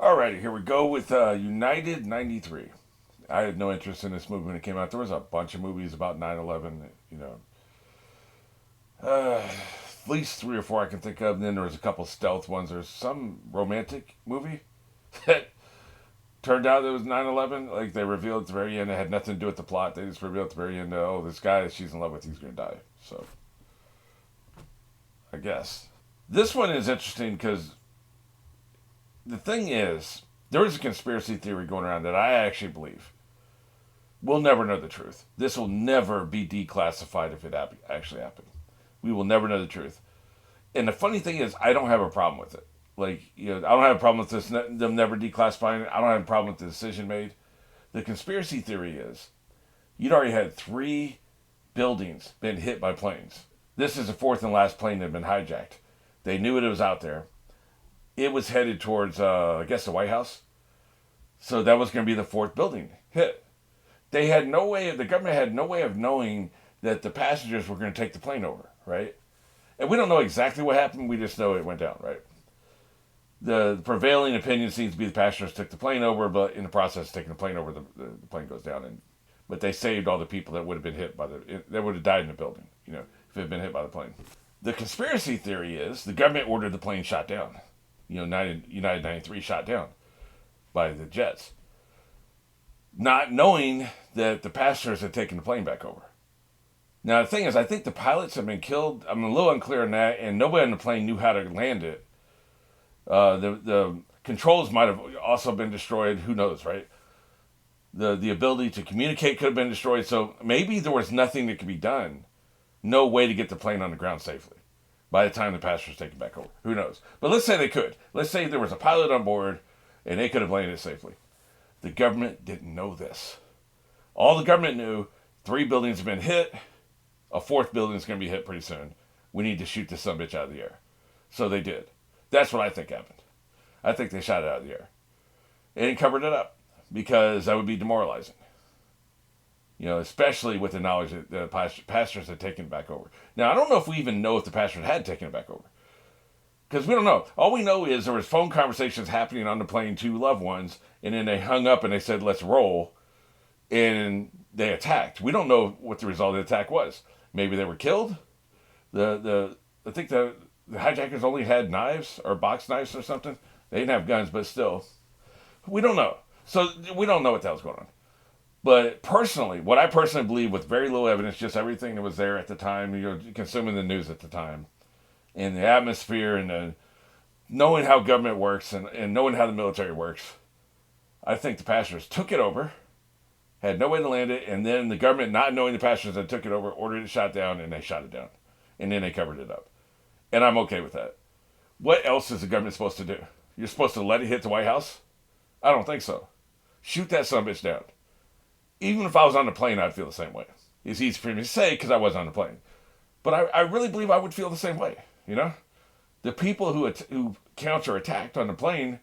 Alrighty, here we go with United 93. I had no interest in this movie when it came out. There was a bunch of movies about 9/11, at least three or four I can think of. And then there was a couple stealth ones. There's some romantic movie that turned out it was 9/11. Like they revealed at the very end, it had nothing to do with the plot. They just revealed at the very end, oh, this guy she's in love with, he's going to die. So, I guess. This one is interesting because the thing is, there is a conspiracy theory going around that I actually believe. We'll never know the truth. This will never be declassified if it actually happened. We will never know the truth. And the funny thing is, I don't have a problem with it. Like, I don't have a problem with this, them never declassifying it. I don't have a problem with the decision made. The conspiracy theory is, you'd already had three buildings been hit by planes. This is the fourth and last plane that had been hijacked. They knew it was out there. It was headed towards, I guess, the White House. So that was going to be the fourth building hit. They had no way, the government had no way of knowing that the passengers were going to take the plane over, right? And we don't know exactly what happened. We just know it went down, right? The prevailing opinion seems to be the passengers took the plane over, but in the process of taking the plane over, the plane goes down. But they saved all the people that would have been hit that would have died in the building, if it had been hit by the plane. The conspiracy theory is the government ordered the plane shot down. United 93 shot down by the jets, not knowing that the passengers had taken the plane back over. Now, the thing is, I think the pilots have been killed. I'm a little unclear on that, and nobody on the plane knew how to land it. The controls might have also been destroyed. Who knows, right? The ability to communicate could have been destroyed. So maybe there was nothing that could be done. No way to get the plane on the ground safely by the time the passengers taken back over. Who knows? But let's say they could. Let's say there was a pilot on board and they could have landed safely. The government didn't know this. All the government knew, three buildings have been hit. A fourth building is going to be hit pretty soon. We need to shoot this sumbitch out of the air. So they did. That's what I think happened. I think they shot it out of the air. And covered it up because that would be demoralizing. Especially with the knowledge that the passengers had taken it back over. Now, I don't know if we even know if the passengers had taken it back over. Because we don't know. All we know is there was phone conversations happening on the plane to loved ones, and then they hung up and they said, let's roll, and they attacked. We don't know what the result of the attack was. Maybe they were killed. I think the hijackers only had knives or box knives or something. They didn't have guns, but still. We don't know. So we don't know what the hell's going on. But personally, what I personally believe with very little evidence, just everything that was there at the time, consuming the news at the time, and the atmosphere and knowing how government works and knowing how the military works, I think the passengers took it over, had no way to land it, and then the government, not knowing the passengers that took it over, ordered it shot down, and they shot it down. And then they covered it up. And I'm okay with that. What else is the government supposed to do? You're supposed to let it hit the White House? I don't think so. Shoot that sumbitch down. Even if I was on the plane, I'd feel the same way. It's easy for me to say because I was on the plane. But I really believe I would feel the same way, The people who counterattacked on the plane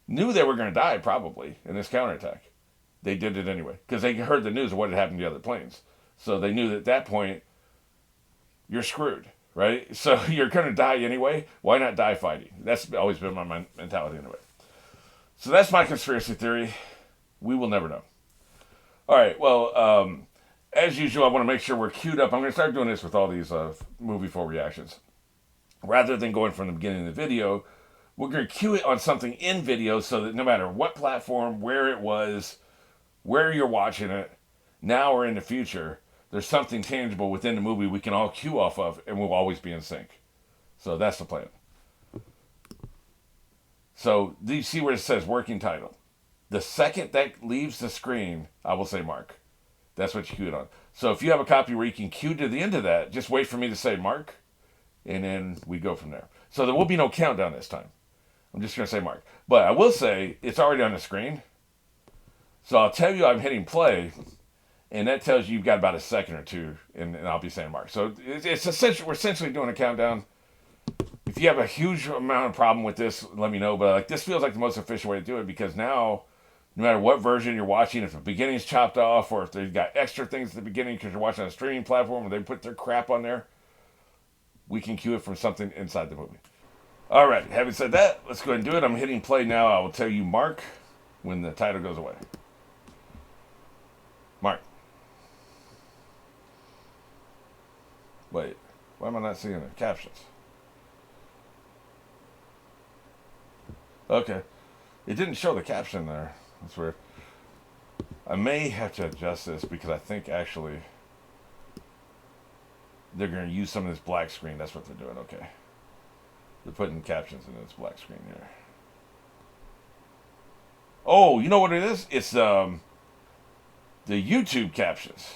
knew they were going to die probably in this counterattack. They did it anyway because they heard the news of what had happened to the other planes. So they knew that at that point, you're screwed, right? So you're going to die anyway. Why not die fighting? That's always been my mentality anyway. So that's my conspiracy theory. We will never know. All right, well, as usual, I want to make sure we're queued up. I'm going to start doing this with all these movie full reactions. Rather than going from the beginning of the video, we're going to cue it on something in video so that no matter what platform, where it was, where you're watching it, now or in the future, there's something tangible within the movie we can all cue off of and we'll always be in sync. So that's the plan. So do you see where it says working title? The second that leaves the screen, I will say mark. That's what you cue it on. So if you have a copy where you can cue to the end of that, just wait for me to say mark, and then we go from there. So there will be no countdown this time. I'm just going to say mark. But I will say it's already on the screen. So I'll tell you I'm hitting play, and that tells you you've got about a second or two, and I'll be saying mark. So it's essentially, we're essentially doing a countdown. If you have a huge amount of problem with this, let me know. But this feels like the most efficient way to do it because now, no matter what version you're watching, if the beginning's chopped off or if they've got extra things at the beginning because you're watching on a streaming platform and they put their crap on there, we can cue it from something inside the movie. All right. Having said that, let's go ahead and do it. I'm hitting play now. I will tell you, Mark, when the title goes away. Mark. Wait. Why am I not seeing the captions? Okay. It didn't show the caption there. That's weird. I may have to adjust this because I think actually they're going to use some of this black screen. That's what they're doing. Okay. They're putting captions in this black screen here. Oh, you know what it is? It's the YouTube captions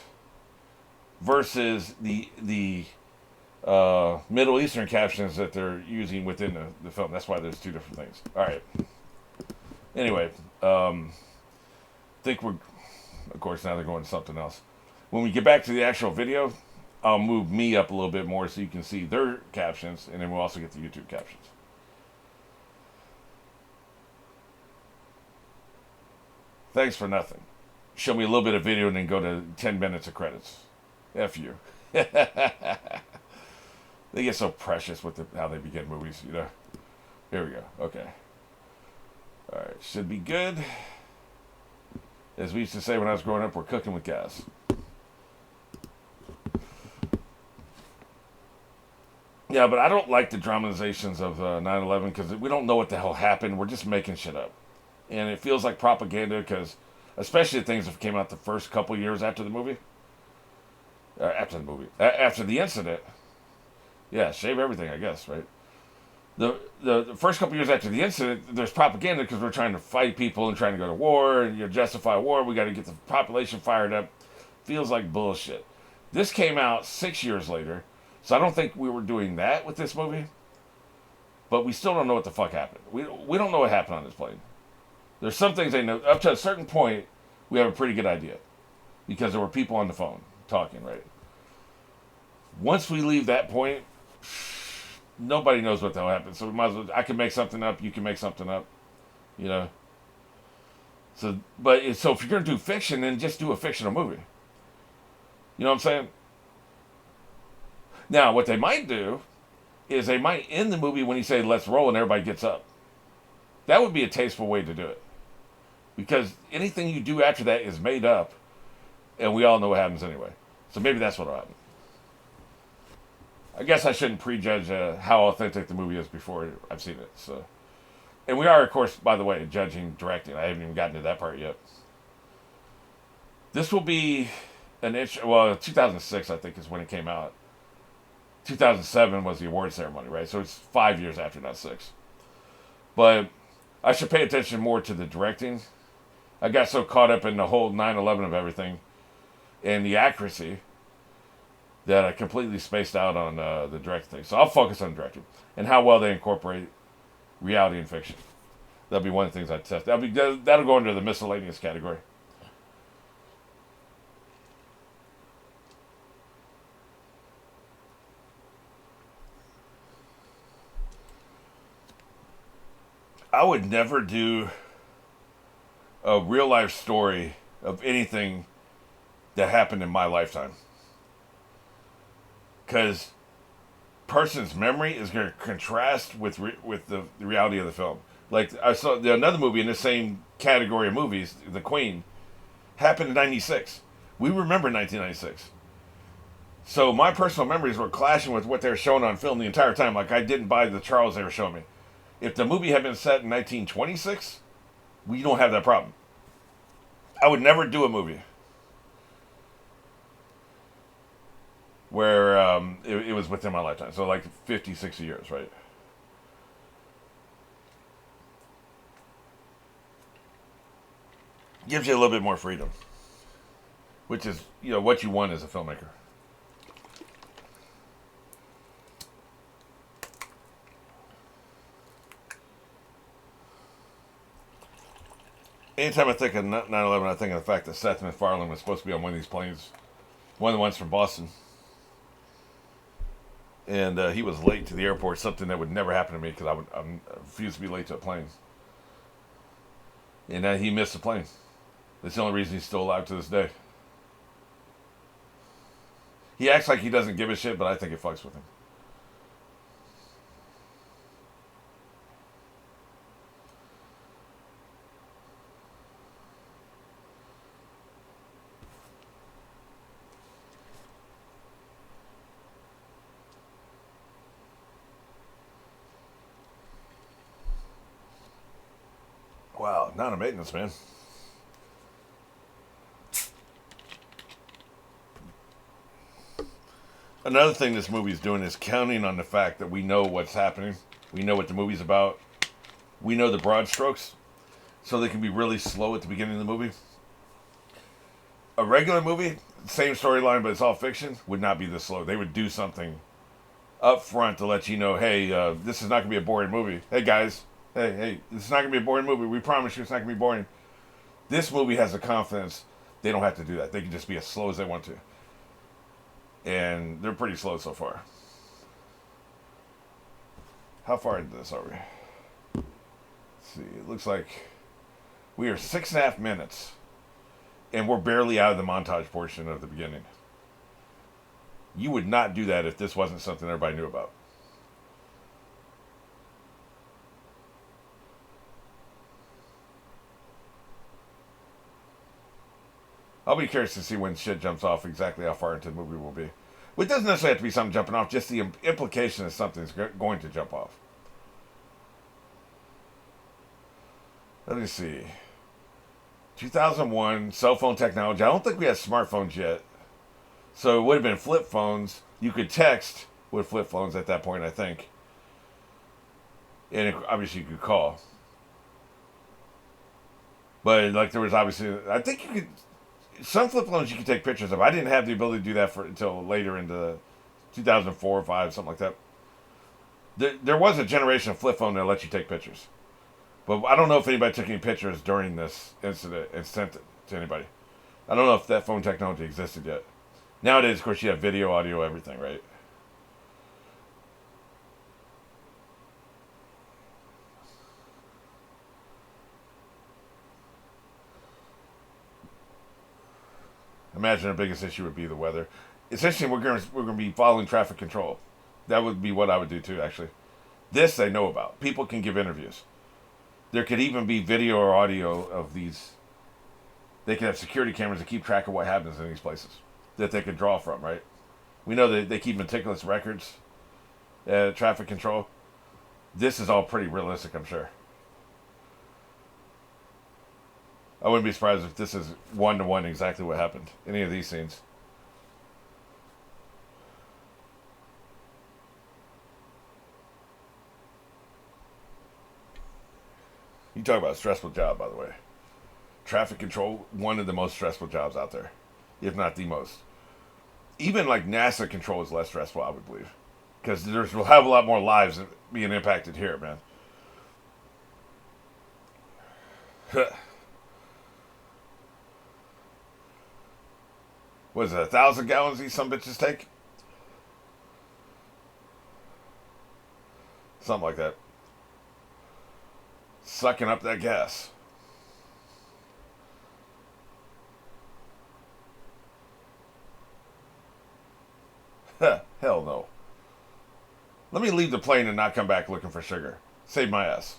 versus the Middle Eastern captions that they're using within the film. That's why there's two different things. All right. Anyway, think we're, of course, now they're going to something else. When we get back to the actual video, I'll move me up a little bit more so you can see their captions, and then we'll also get the YouTube captions. Thanks for nothing. Show me a little bit of video and then go to 10 minutes of credits. F you. They get so precious with how they begin movies, you know. Here we go. Okay. All right. Should be good. As we used to say when I was growing up, we're cooking with gas. Yeah, but I don't like the dramatizations of 9/11 because we don't know what the hell happened. We're just making shit up. And it feels like propaganda because, especially things that came out the first couple years after the movie. After the incident. Yeah, shave everything, I guess, right? The first couple years after the incident, there's propaganda because we're trying to fight people and trying to go to war and justify war. We got to get the population fired up. Feels like bullshit. This came out 6 years later, so I don't think we were doing that with this movie. But we still don't know what the fuck happened. We don't know what happened on this plane. There's some things they know. Up to a certain point, we have a pretty good idea because there were people on the phone talking, right? Once we leave that point, nobody knows what the hell happened. So we might as well, I can make something up. You can make something up. You know. So if you're gonna do fiction, then just do a fictional movie. You know what I'm saying? Now, what they might do is they might end the movie when you say "Let's roll" and everybody gets up. That would be a tasteful way to do it, because anything you do after that is made up, and we all know what happens anyway. So maybe that's what'll happen. I guess I shouldn't prejudge how authentic the movie is before I've seen it. So, and we are, of course, by the way, judging directing. I haven't even gotten to that part yet. This will be an itch. Well, 2006, I think, is when it came out. 2007 was the award ceremony, right? So it's 5 years after, not 6. But I should pay attention more to the directing. I got so caught up in the whole 9/11 of everything and the accuracy that I completely spaced out on the directing thing. So I'll focus on directing and how well they incorporate reality and fiction. That'll be one of the things I test. That'll go into the miscellaneous category. I would never do a real life story of anything that happened in my lifetime. Because person's memory is going to contrast with the reality of the film. Like I saw another movie in the same category of movies, The Queen, happened in '96. We remember 1996. So my personal memories were clashing with what they were showing on film the entire time. Like I didn't buy the Charles they were showing me. If the movie had been set in 1926, we don't have that problem. I would never do a movie where it was within my lifetime. So like 50, 60 years, right? Gives you a little bit more freedom, which is, what you want as a filmmaker. Anytime I think of 9/11, I think of the fact that Seth MacFarlane was supposed to be on one of these planes, one of the ones from Boston. And he was late to the airport, something that would never happen to me because I refuse to be late to a plane. And he missed the plane. That's the only reason he's still alive to this day. He acts like he doesn't give a shit, but I think it fucks with him. Wow, not a maintenance man. Another thing this movie is doing is counting on the fact that we know what's happening. We know what the movie's about. We know the broad strokes. So they can be really slow at the beginning of the movie. A regular movie, same storyline, but it's all fiction, would not be this slow. They would do something up front to let you know, hey, this is not going to be a boring movie. Hey, guys. Hey, this is not going to be a boring movie. We promise you it's not going to be boring. This movie has the confidence they don't have to do that. They can just be as slow as they want to. And they're pretty slow so far. How far into this are we? Let's see. It looks like we are 6.5 minutes. And we're barely out of the montage portion of the beginning. You would not do that if this wasn't something everybody knew about. I'll be curious to see when shit jumps off exactly how far into the movie we'll be. It doesn't necessarily have to be something jumping off, just the implication that something's going to jump off. Let me see. 2001, cell phone technology. I don't think we had smartphones yet. So it would have been flip phones. You could text with flip phones at that point, I think. And obviously you could call. But like there was obviously, I think you could, some flip phones you could take pictures of. I didn't have the ability to do that until later into 2004 or 5, something like that. There was a generation of flip phone that let you take pictures. But I don't know if anybody took any pictures during this incident and sent it to anybody. I don't know if that phone technology existed yet. Nowadays, of course, you have video, audio, everything, right? Imagine the biggest issue would be the weather. Essentially, we're gonna be following traffic control. That would be what I would do too, actually. This they know about. People can give interviews. There could even be video or audio of these. They could have security cameras to keep track of what happens in these places that they could draw from, right? We know that they keep meticulous records, traffic control. This is all pretty realistic, I'm sure. I wouldn't be surprised if this is one-to-one exactly what happened. Any of these scenes. You talk about a stressful job, by the way. Traffic control, one of the most stressful jobs out there, if not the most. Even like NASA control is less stressful, I would believe, because we'll have a lot more lives being impacted here, man. What is it, 1,000 gallons these some bitches take? Something like that. Sucking up that gas. Hell no. Let me leave the plane and not come back looking for sugar. Save my ass.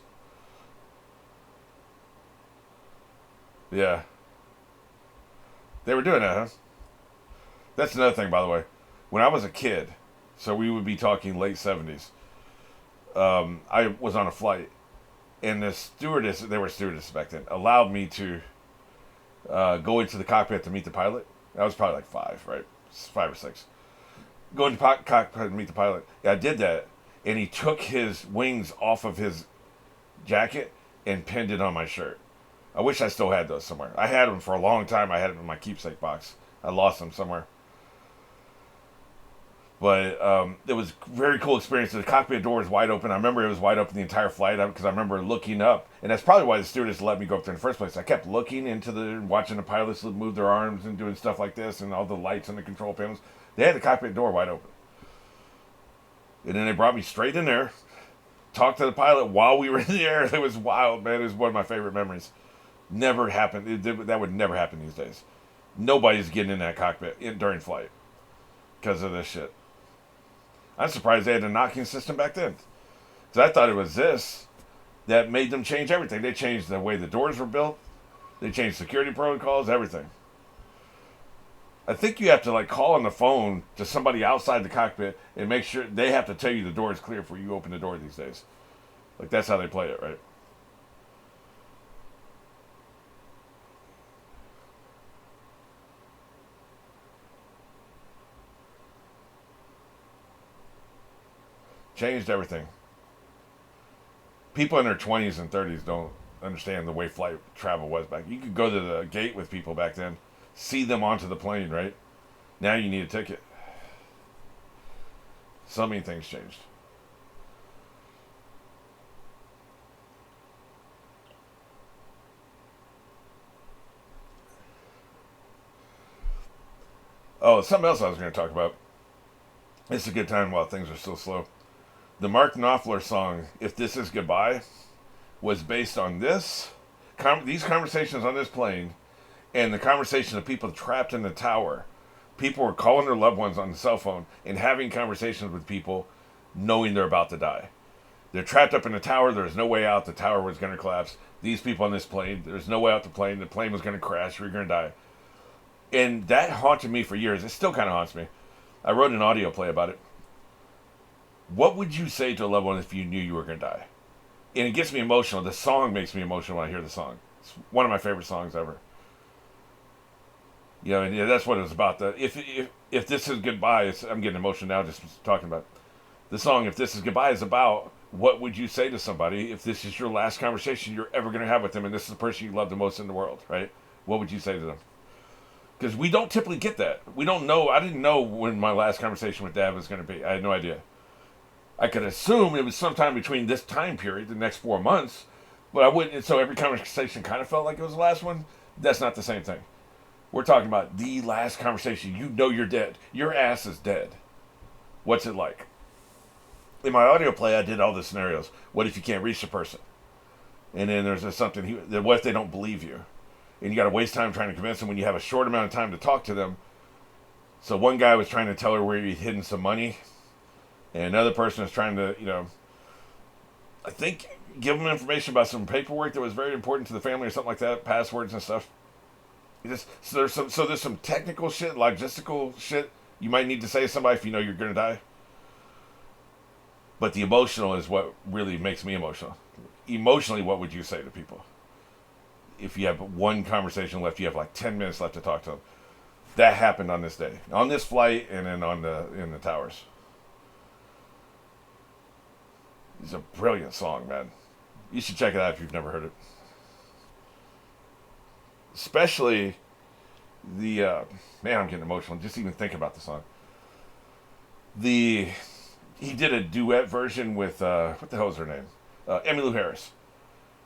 Yeah. They were doing that, huh? That's another thing, by the way. When I was a kid, so we would be talking late 70s, I was on a flight, and the stewardess, they were stewardesses back then, allowed me to go into the cockpit to meet the pilot. I was probably like 5, right? 5 or 6. Go into the cockpit to meet the pilot. Yeah, I did that, and he took his wings off of his jacket and pinned it on my shirt. I wish I still had those somewhere. I had them for a long time. I had them in my keepsake box. I lost them somewhere. But it was a very cool experience. The cockpit door was wide open. I remember it was wide open the entire flight because I remember looking up. And that's probably why the stewardess let me go up there in the first place. I kept looking watching the pilots move their arms and doing stuff like this and all the lights and the control panels. They had the cockpit door wide open. And then they brought me straight in there, talked to the pilot while we were in the air. It was wild, man. It was one of my favorite memories. Never happened. That would never happen these days. Nobody's getting in that cockpit during flight because of this shit. I'm surprised they had a knocking system back then. Because I thought it was this that made them change everything. They changed the way the doors were built. They changed security protocols, everything. I think you have to like call on the phone to somebody outside the cockpit and make sure they have to tell you the door is clear before you open the door these days. Like that's how they play it, right? Changed everything. People in their 20s and 30s don't understand the way flight travel was back. You could go to the gate with people back then, see them onto the plane, right? Now you need a ticket. So many things changed. Oh, something else I was going to talk about. It's a good time while things are still slow. The Mark Knopfler song, If This Is Goodbye, was based on these conversations on this plane, and the conversation of people trapped in the tower. People were calling their loved ones on the cell phone and having conversations with people knowing they're about to die. They're trapped up in the tower. There's no way out. The tower was going to collapse. These people on this plane, there's no way out the plane. The plane was going to crash. You're going to die. And that haunted me for years. It still kind of haunts me. I wrote an audio play about it. What would you say to a loved one if you knew you were going to die? And it gets me emotional. The song makes me emotional when I hear the song. It's one of my favorite songs ever. You know, and that's what it was about. If this is goodbye, I'm getting emotional now just talking about it. The song If This Is Goodbye is about what would you say to somebody if this is your last conversation you're ever going to have with them and this is the person you love the most in the world, right? What would you say to them? Because we don't typically get that. We don't know. I didn't know when my last conversation with Dad was going to be. I had no idea. I could assume it was sometime between this time period, the next 4 months, but I wouldn't. So every conversation kind of felt like it was the last one. That's not the same thing. We're talking about the last conversation. You know you're dead. Your ass is dead. What's it like? In my audio play, I did all the scenarios. What if you can't reach the person? And then there's something. What if they don't believe you? And you got to waste time trying to convince them when you have a short amount of time to talk to them. So one guy was trying to tell her where he'd hidden some money. And another person was trying to, I think give them information about some paperwork that was very important to the family or something like that, passwords and stuff. So there's some technical shit, logistical shit you might need to say to somebody if you know you're going to die. But the emotional is what really makes me emotional. Emotionally, what would you say to people? If you have one conversation left, you have like 10 minutes left to talk to them. That happened on this day. On this flight and then in the towers. It's a brilliant song, man. You should check it out if you've never heard it. Especially man, I'm getting emotional just even thinking about the song. He did a duet version with, what the hell is her name? Emmylou Harris.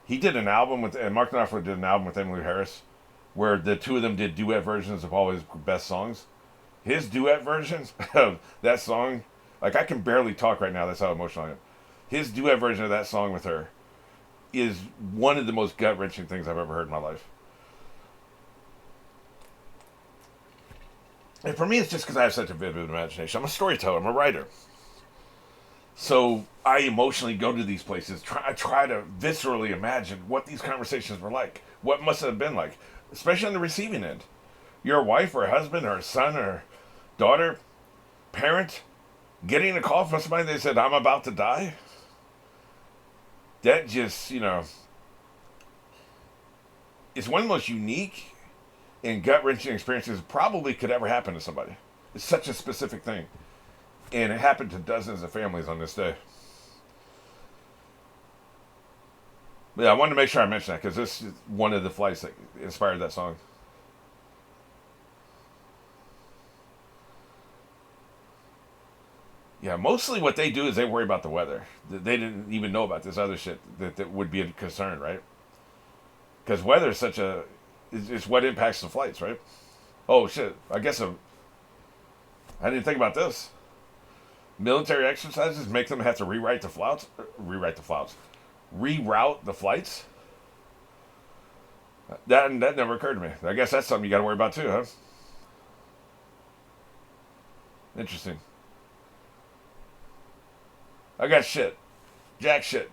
He did an album and Mark Knopfler did an album with Emmylou Harris where the two of them did duet versions of all his best songs. His duet versions of that song, like I can barely talk right now, that's how emotional I am. His duet version of that song with her is one of the most gut-wrenching things I've ever heard in my life. And for me, it's just because I have such a vivid imagination. I'm a storyteller. I'm a writer. So I emotionally go to these places. I try to viscerally imagine what these conversations were like. What must have been like. Especially on the receiving end. You're a wife or a husband or a son or daughter, parent, getting a call from somebody that said, I'm about to die. That just, it's one of the most unique and gut-wrenching experiences probably could ever happen to somebody. It's such a specific thing. And it happened to dozens of families on this day. But yeah, I wanted to make sure I mentioned that because this is one of the flights that inspired that song. Yeah, mostly what they do is they worry about the weather. They didn't even know about this other shit that would be a concern, right? Because weather is it's what impacts the flights, right? Oh, shit. I didn't think about this. Military exercises make them have to reroute the flights. That never occurred to me. I guess that's something you got to worry about too, huh? Interesting. I got shit. Jack shit.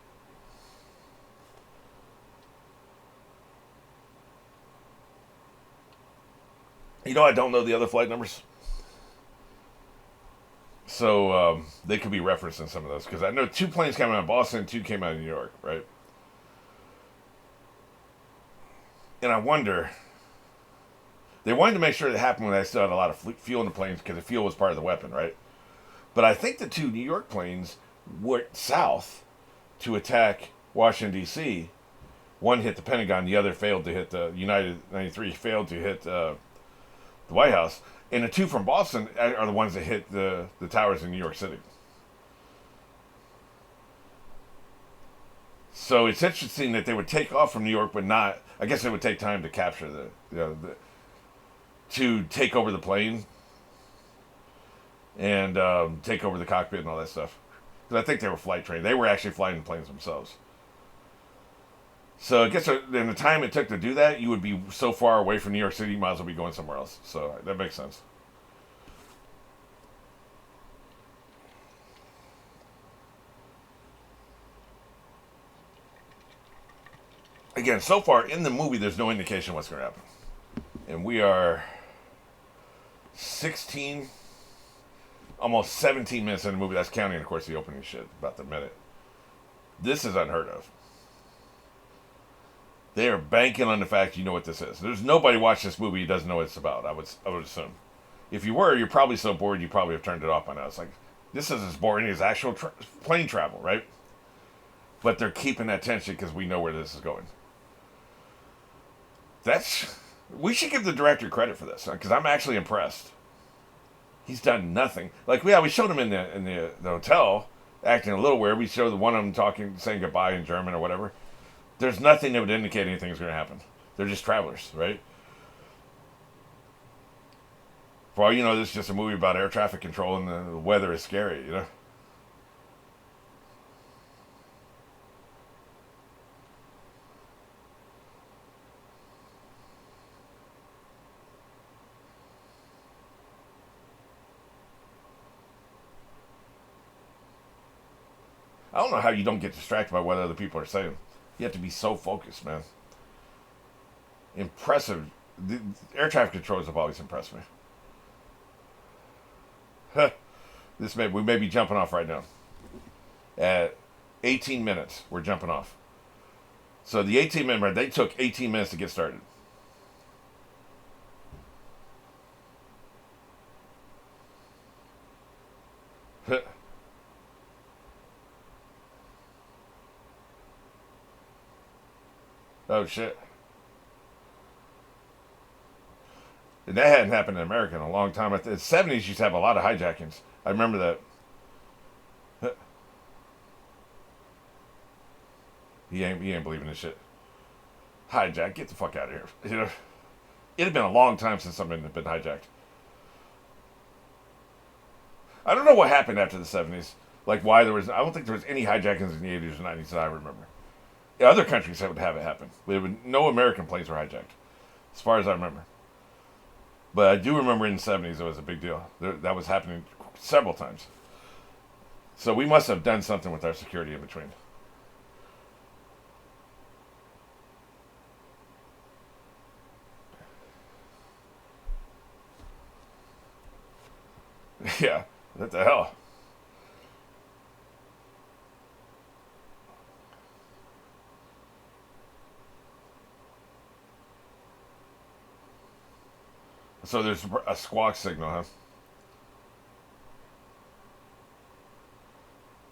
I don't know the other flight numbers. So they could be referenced in some of those. Because I know 2 planes came out of Boston, 2 came out of New York, right? And I wonder, they wanted to make sure it happened when they still had a lot of fuel in the planes because the fuel was part of the weapon, right? But I think the 2 New York planes went south to attack Washington D.C. One hit the Pentagon, the other failed to hit the United 93 failed to hit the White House, and the two from Boston are the ones that hit the towers in New York City. So it's interesting that they would take off from New York, but not. I guess it would take time to capture to take over the plane and take over the cockpit and all that stuff. Because I think they were flight trained. They were actually flying the planes themselves. So I guess in the time it took to do that, you would be so far away from New York City, you might as well be going somewhere else. So that makes sense. Again, so far in the movie, there's no indication what's going to happen. And we are 16, almost 17 minutes in the movie. That's counting, of course, the opening shit, about the minute. This is unheard of. They are banking on the fact you know what this is. There's nobody watching this movie who doesn't know what it's about, I would assume. If you were, you're probably so bored you probably have turned it off by now. It's like, this is as boring as actual plane travel, right? But they're keeping that tension because we know where this is going. We should give the director credit for this, because I'm actually impressed. He's done nothing. Like, yeah, we showed him in the hotel acting a little weird. We showed the one of them saying goodbye in German or whatever. There's nothing that would indicate anything is going to happen. They're just travelers, right? For all you know, this is just a movie about air traffic control, and the weather is scary, you know? I don't know how you don't get distracted by what other people are saying. You have to be so focused, man. Impressive. The air traffic controllers have always impressed me. We may be jumping off right now. At 18 minutes, we're jumping off. So the 18-minute, they took 18 minutes to get started. Oh shit. And that hadn't happened in America in a long time. The 70s used to have a lot of hijackings. I remember that. He ain't believing this shit. Hijack, get the fuck out of here. You know, it had been a long time since something had been hijacked. I don't know what happened after the 70s. Like why there was. I don't think there was any hijackings in the 80s or 90s that I remember. Other countries would have it happen. No American planes were hijacked, as far as I remember. But I do remember in the 70s it was a big deal. That was happening several times. So we must have done something with our security in between. Yeah, what the hell? So there's a squawk signal, huh?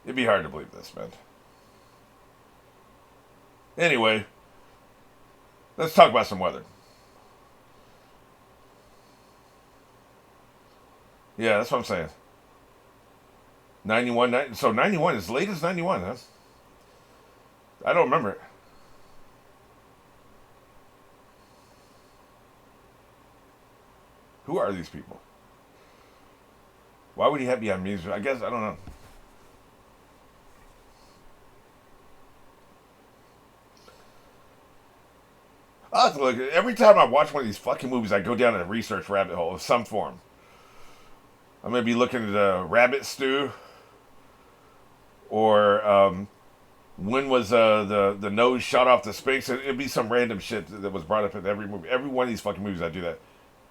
It'd be hard to believe this, man. Anyway, let's talk about some weather. Yeah, that's what I'm saying. 91, so 91, as late as 91, huh? I don't remember it. Who are these people? Why would he have me on music? I guess, I don't know. I'll have to look. Every time I watch one of these fucking movies, I go down a research rabbit hole of some form. I'm going to be looking at Rabbit Stew, or when was the nose shot off the Sphinx? It'd be some random shit that was brought up in every movie. Every one of these fucking movies, I do that.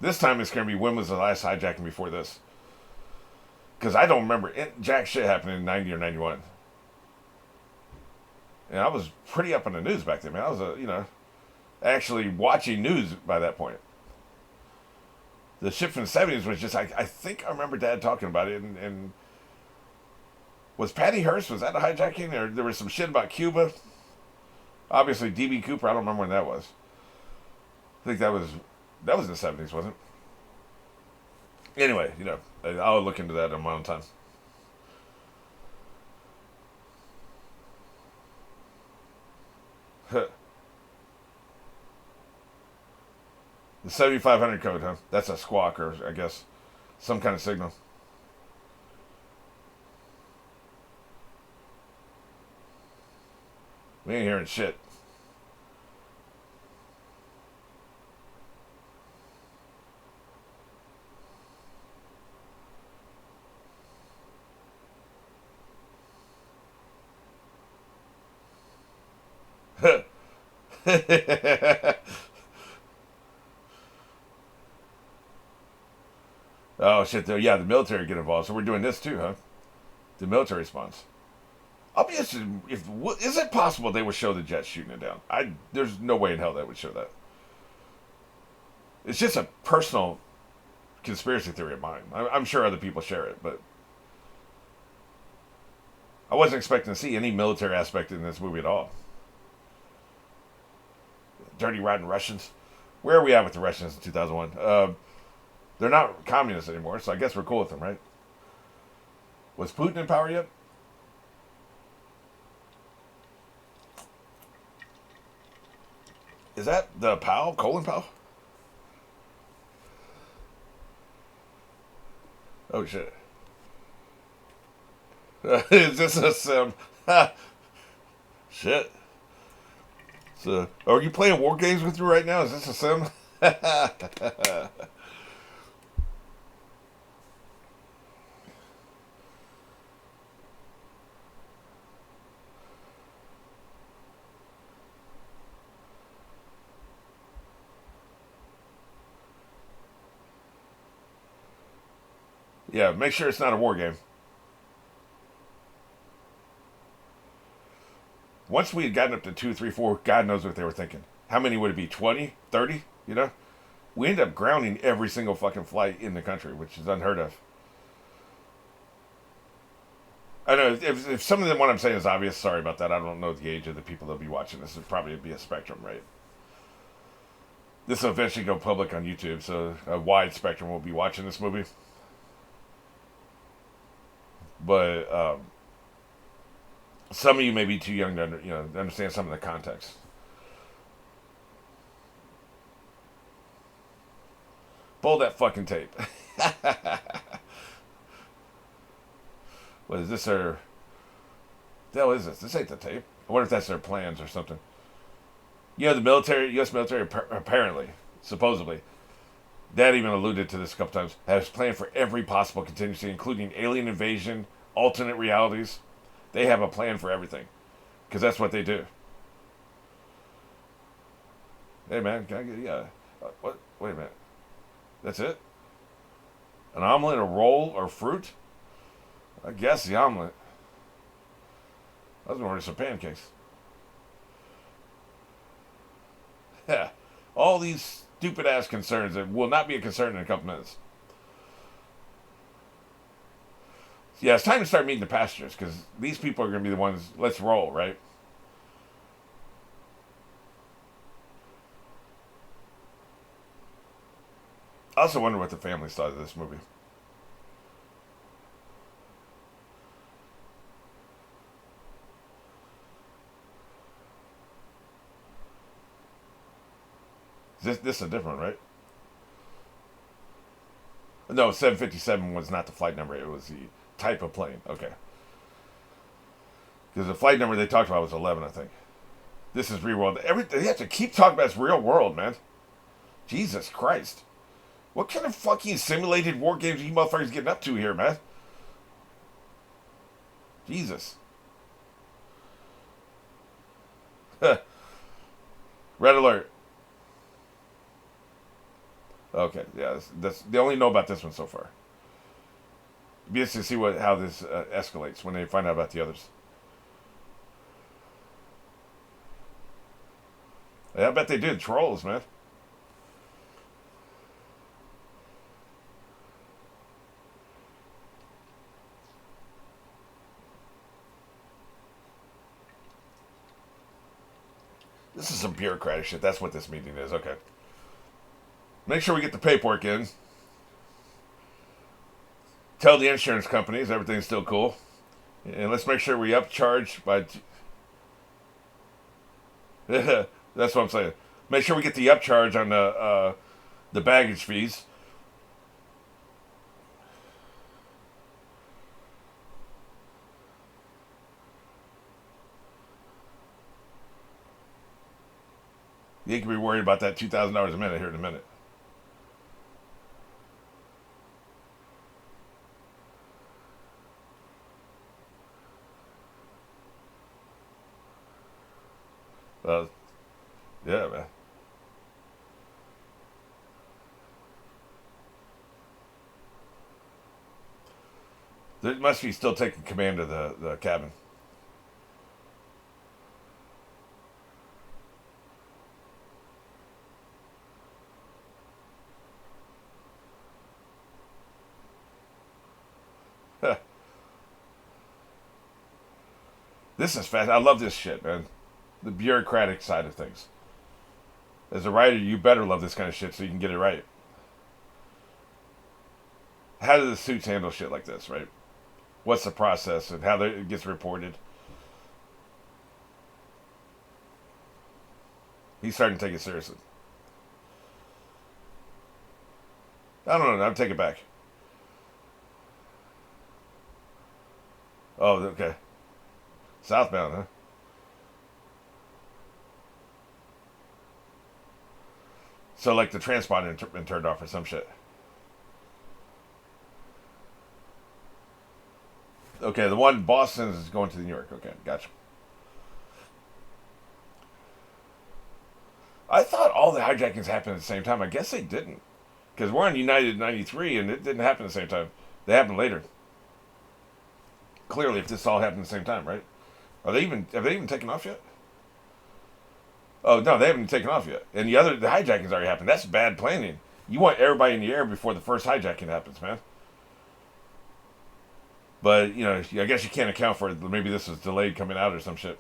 This time it's going to be when was the last hijacking before this? Because I don't remember jack shit happening in 90 or 91. And I was pretty up on the news back then, man. I was, actually watching news by that point. The shit from the 70s was just, I think I remember Dad talking about it, and Was Patty Hearst, was that a hijacking? Or there was some shit about Cuba? Obviously, D.B. Cooper, I don't remember when that was. I think that was in the 70s, wasn't it? Anyway, I'll look into that on my own time. The 7500 code, huh? That's a squawk, or I guess some kind of signal. We ain't hearing shit. Oh shit! Yeah, the military get involved, so we're doing this too, huh? The military response. I'll be interested if is it possible they would show the jets shooting it down? There's no way in hell they would show that. It's just a personal conspiracy theory of mine. I'm sure other people share it, but I wasn't expecting to see any military aspect in this movie at all. Dirty, rotten Russians. Where are we at with the Russians in 2001? They're not communists anymore, so I guess we're cool with them, right? Was Putin in power yet? Is that the Powell? Colin Powell? Oh shit. Is this a sim? Shit. So, are you playing war games with you right now? Is this a sim? Yeah, make sure it's not a war game. Once we had gotten up to 2, 3, 4, God knows what they were thinking. How many would it be? 20? 30? You know? We end up grounding every single fucking flight in the country, which is unheard of. I know if some of them what I'm saying is obvious, sorry about that. I don't know the age of the people that'll be watching this. It'll probably be a spectrum, right? This will eventually go public on YouTube, so a wide spectrum will be watching this movie. But some of you may be too young to understand some of the context. Pull that fucking tape. What is this? The hell is this? This ain't the tape. I wonder if that's their plans or something. The military, U.S. military, apparently, supposedly, Dad even alluded to this a couple times, has planned for every possible contingency, including alien invasion, alternate realities. They have a plan for everything. Because that's what they do. Hey, man, can I get, yeah. What? Wait a minute. That's it? An omelet, a roll, or fruit? I guess the omelet. I was going to order some pancakes. Yeah. All these stupid ass concerns that will not be a concern in a couple minutes. Yeah, it's time to start meeting the passengers because these people are going to be the ones. Let's roll, right? I also wonder what the family thought of this movie. This is a different one, right? No, 757 was not the flight number. It was the type of plane. Okay. Because the flight number they talked about was 11, I think. This is real world. They have to keep talking about this real world, man. Jesus Christ. What kind of fucking simulated war games are you motherfuckers getting up to here, man? Jesus. Red alert. Okay, yeah, they only know about this one so far. Be interesting to see how this escalates when they find out about the others. Yeah, I bet they did. Trolls, man. bureaucratic shit. That's what this meeting is. Okay. Make sure we get the paperwork in. Tell the insurance companies everything's still cool. And let's make sure we upcharge by... That's what I'm saying. Make sure we get the upcharge on the baggage fees. You can be worried about that $2,000 a minute here in a minute. Yeah, man. They must be still taking command of the cabin. This is fast. I love this shit, man. The bureaucratic side of things. As a writer, you better love this kind of shit so you can get it right. How do the suits handle shit like this, right? What's the process and how it gets reported? He's starting to take it seriously. I don't know. I'll take it back. Oh, okay. Southbound, huh? So, like, the transponder been turned off or some shit. Okay, the one in Boston is going to New York. Okay, gotcha. I thought all the hijackings happened at the same time. I guess they didn't. Because we're on United 93 and it didn't happen at the same time. They happened later. Clearly, if this all happened at the same time, right? Have they even taken off yet? Oh no, they haven't taken off yet. And the hijacking's already happened. That's bad planning. You want everybody in the air before the first hijacking happens, man. But I guess you can't account for it. Maybe this was delayed coming out or some shit.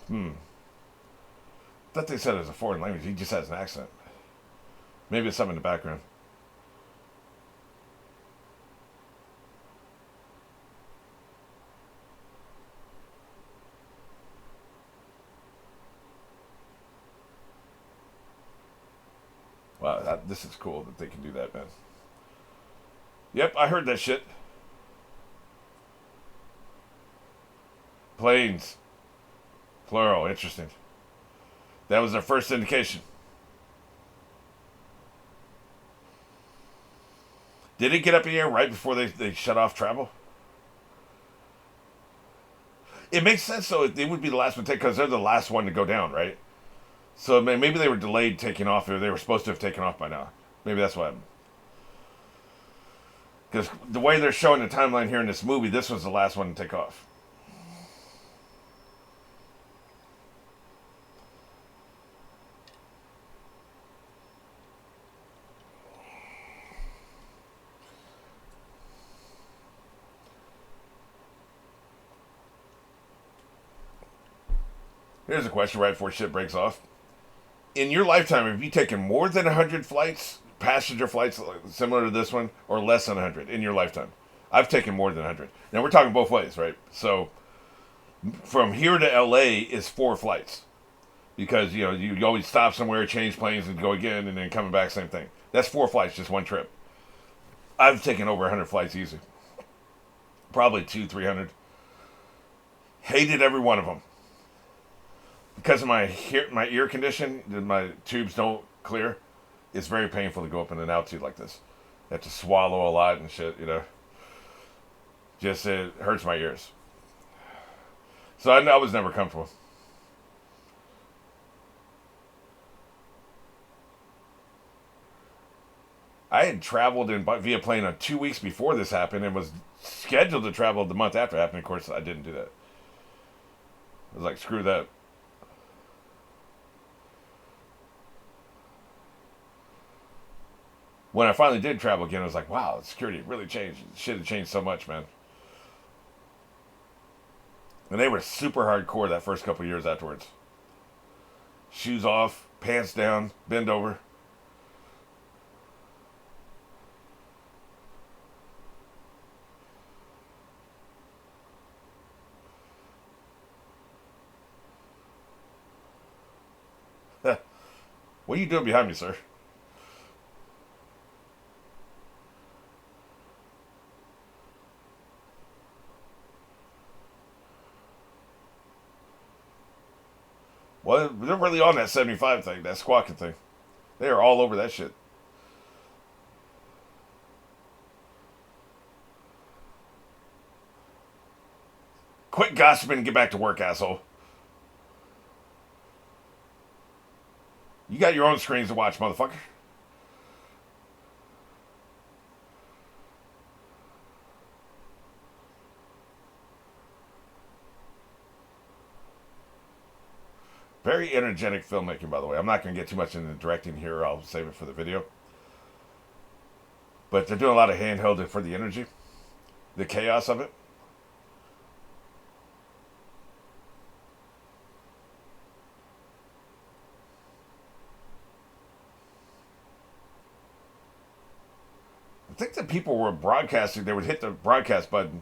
Hmm. Thought they said it was a foreign language. He just has an accent. Maybe it's something in the background. Wow, this is cool that they can do that, man. Yep, I heard that shit. Planes. Plural. Interesting. That was their first indication. Did it get up in the air right before they shut off travel? It makes sense, though. It would be the last one to take because they're the last one to go down, right? So maybe they were delayed taking off, or they were supposed to have taken off by now. Maybe that's what happened. Because the way they're showing the timeline here in this movie, this was the last one to take off. Here's a question right before shit breaks off. In your lifetime, have you taken more than 100 flights, passenger flights similar to this one, or less than 100 in your lifetime? I've taken more than 100. Now, we're talking both ways, right? So, from here to LA is 4 flights. Because, you always stop somewhere, change planes, and go again, and then coming back, same thing. That's 4 flights, just one trip. I've taken over 100 flights easy. Probably 200-300. Hated every one of them. Because of my ear condition, my tubes don't clear. It's very painful to go up in an altitude like this. I have to swallow a lot and shit, Just it hurts my ears. So I was never comfortable. I had traveled in via plane on 2 weeks before this happened and was scheduled to travel the month after it happened. Of course, I didn't do that. I was like, screw that. When I finally did travel again, I was like, wow, security really changed. Shit had changed so much, man. And they were super hardcore that first couple of years afterwards. Shoes off, pants down, bend over. What are you doing behind me, sir? Well, they're really on that 75 thing, that squawking thing. They are all over that shit. Quit gossiping and get back to work, asshole. You got your own screens to watch, motherfucker. Very energetic filmmaking, by the way. I'm not going to get too much into directing here. I'll save it for the video. But they're doing a lot of handheld for the energy, the chaos of it. I think that people were broadcasting. They would hit the broadcast button,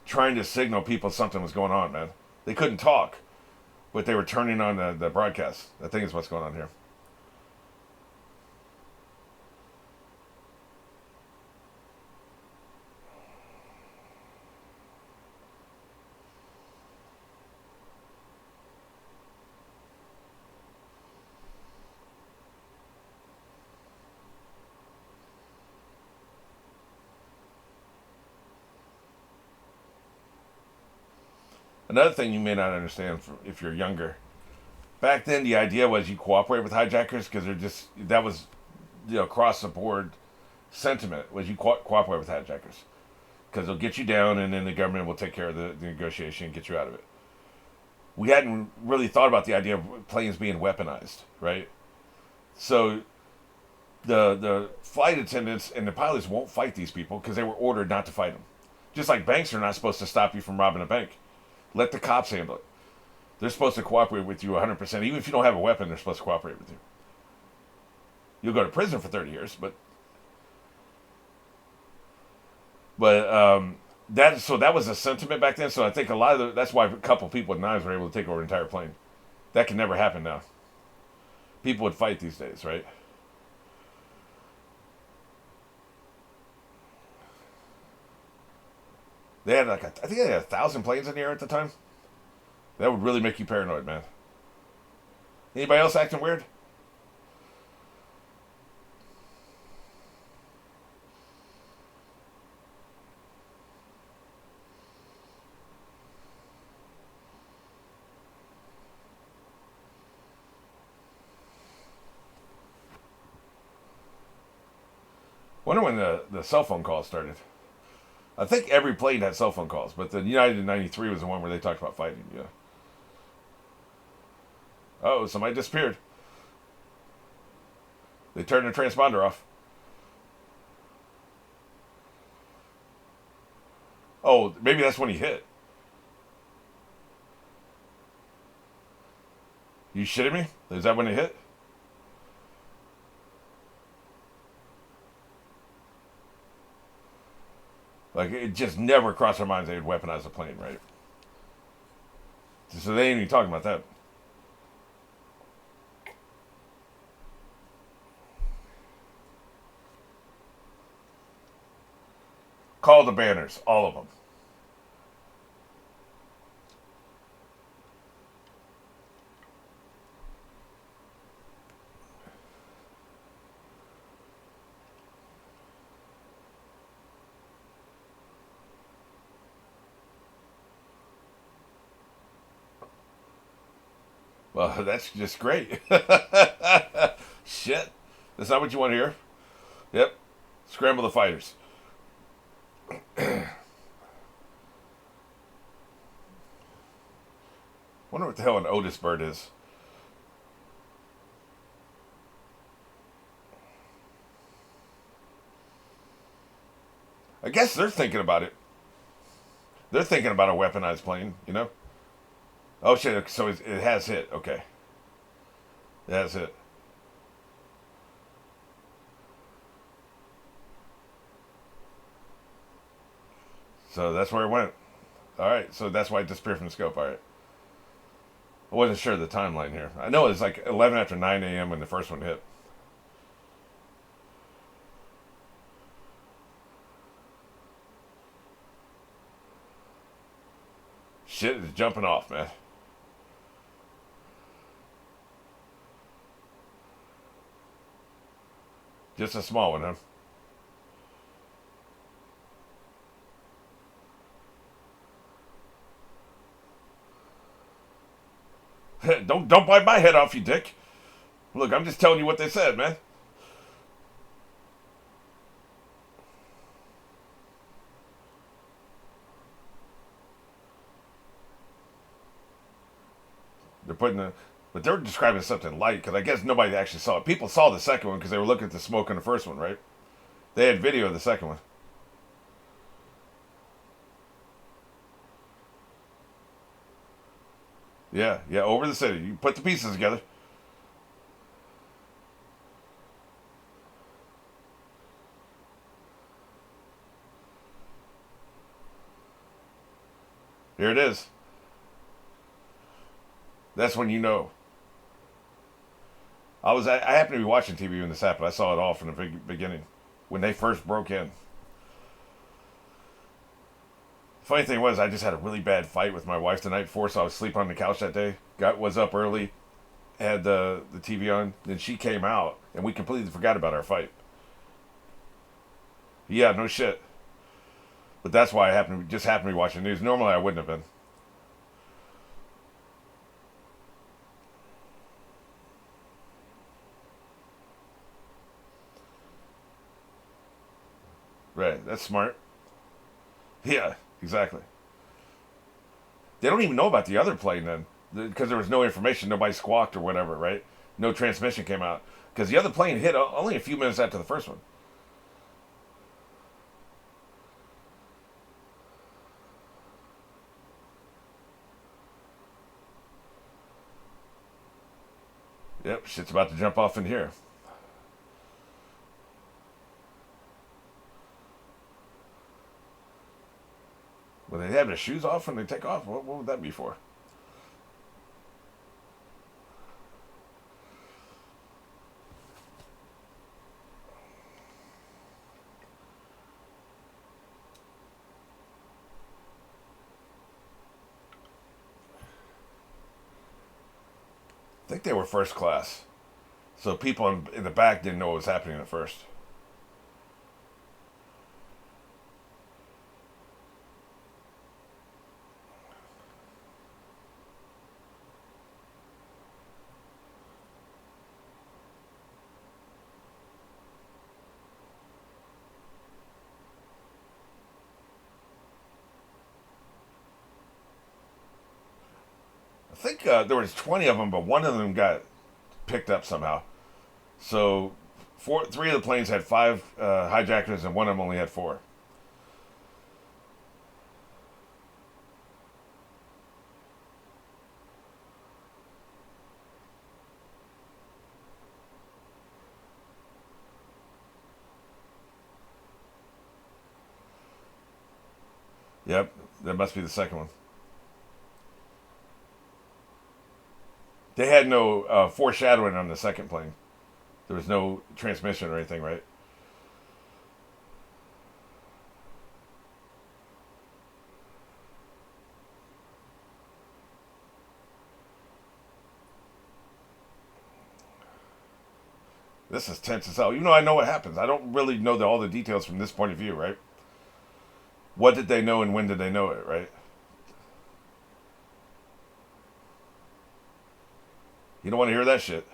trying to signal people something was going on. Man, they couldn't talk, but they were turning on the broadcast. I think is what's going on here. Another thing you may not understand if you're younger. Back then, the idea was you cooperate with hijackers because they're just that was across the board sentiment was you cooperate with hijackers because they'll get you down and then the government will take care of the negotiation and get you out of it. We hadn't really thought about the idea of planes being weaponized, right? So the flight attendants and the pilots won't fight these people because they were ordered not to fight them. Just like banks are not supposed to stop you from robbing a bank. Let the cops handle it. They're supposed to cooperate with you 100%. Even if you don't have a weapon, they're supposed to cooperate with you. You'll go to prison for 30 years, but that was a sentiment back then. So I think that's why a couple people with knives were able to take over an entire plane. That can never happen now. People would fight these days, right? They had I think they had 1,000 planes in the air at the time. That would really make you paranoid, man. Anybody else acting weird? Wonder when the cell phone calls started. I think every plane had cell phone calls, but the United in '93 was the one where they talked about fighting. Yeah. Oh, somebody disappeared. They turned the transponder off. Oh, maybe that's when he hit. You shitting me? Is that when it hit? Like, it just never crossed our minds they would weaponize a plane, right? So they ain't even talking about that. Call the banners, all of them. Well, that's just great. Shit. That's not what you want to hear. Yep. Scramble the fighters. Wonder what the hell an Otis bird is. I guess they're thinking about it. They're thinking about a weaponized plane, you know? Oh shit, so it has hit. Okay. It has hit. So that's where it went. Alright, so that's why it disappeared from the scope. Alright. I wasn't sure of the timeline here. I know it was like 11 after 9 a.m. when the first one hit. Shit is jumping off, man. Just a small one, huh? Don't bite my head off, you dick. Look, I'm just telling you what they said, man. They're putting the, but they're describing something light because I guess nobody actually saw it. People saw the second one because they were looking at the smoke in the first one, right? They had video of the second one. Yeah, yeah, over the city. You put the pieces together. Here it is. That's when you know. I happened to be watching TV when this happened. I saw it all from the beginning when they first broke in. Funny thing was, I just had a really bad fight with my wife the night before, so I was sleeping on the couch that day. Was up early, had the TV on. Then she came out, and we completely forgot about our fight. Yeah, no shit. But that's why just happened to be watching the news. Normally, I wouldn't have been. Right, that's smart. Yeah, exactly. They don't even know about the other plane then, because there was no information. Nobody squawked or whatever, right? No transmission came out because the other plane hit only a few minutes after the first one. Yep, shit's about to jump off in here. Will they have their shoes off when they take off? What would that be for? I think they were first class, so people in the back didn't know what was happening at first. I think there was 20 of them, but one of them got picked up somehow. So, three of the planes had five hijackers, and one of them only had four. Yep, that must be the second one. They had no foreshadowing on the second plane. There was no transmission or anything, right? This is tense as hell. Even though I know what happens, I don't really know all the details from this point of view, right? What did they know and when did they know it, right? You don't want to hear that shit.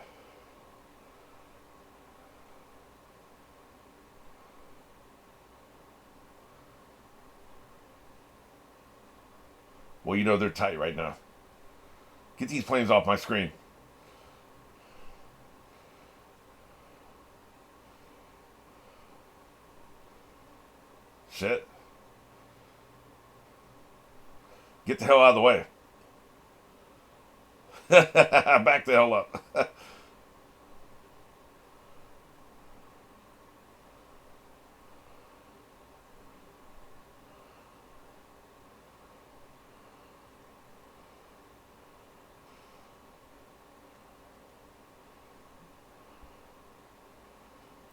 Well, you know they're tight right now. Get these planes off my screen. Shit. Get the hell out of the way. Back the hell up.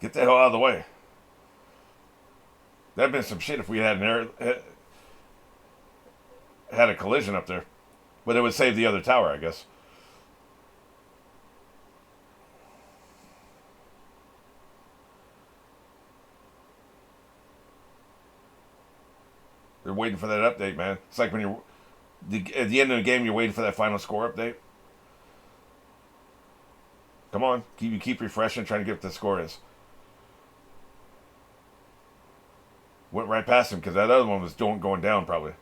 Get the hell out of the way. That'd been some shit if we had had a collision up there. But it would save the other tower, I guess. They're waiting for that update, man. It's like when you're at the end of the game, you're waiting for that final score update. Come on, keep refreshing, trying to get what the score is. Went right past him because that other one was going down probably.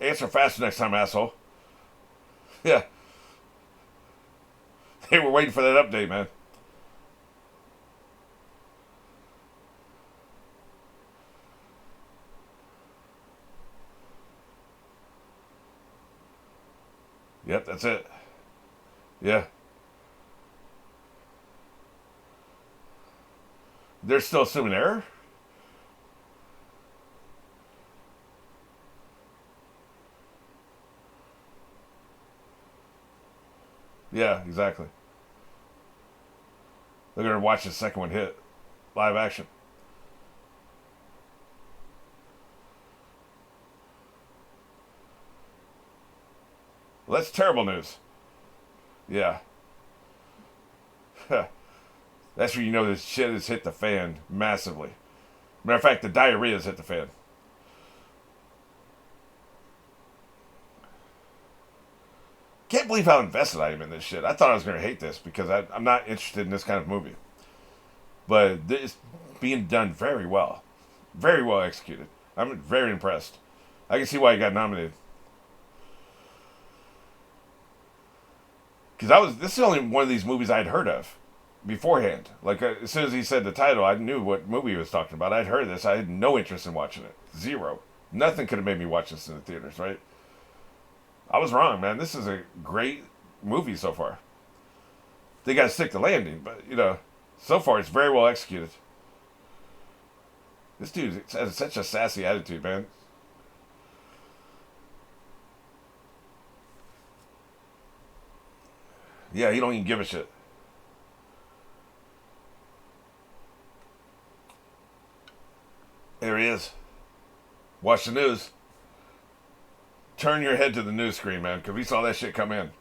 Answer faster next time, asshole. Yeah, they were waiting for that update, man. Yep, that's it. Yeah. They're still assuming error? Yeah, exactly. They're going to watch the second one hit. Live action. Well, that's terrible news. Yeah. That's where you know this shit has hit the fan massively. Matter of fact, the diarrhea has hit the fan. Can't believe how invested I am in this shit. I thought I was going to hate this because I'm not interested in this kind of movie. But it's being done very well. Very well executed. I'm very impressed. I can see why he got nominated. Because this is only one of these movies I'd heard of beforehand. Like, as soon as he said the title, I knew what movie he was talking about. I'd heard this. I had no interest in watching it. Zero. Nothing could have made me watch this in the theaters, right? I was wrong, man. This is a great movie so far. They got to stick the landing, but, so far it's very well executed. This dude has such a sassy attitude, man. Yeah, he don't even give a shit. There he is. Watch the news. Turn your head to the news screen, man, because we saw that shit come in.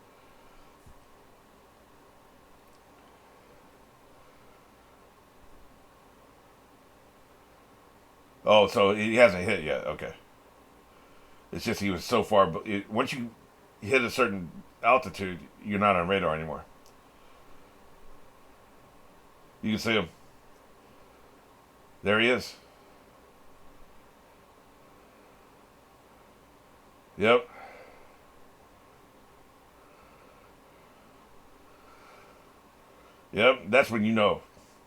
Oh, so he hasn't hit yet. Okay. It's just he was so far. Once you hit a certain altitude, you're not on radar anymore. You can see him. There he is. Yep. Yep. That's when you know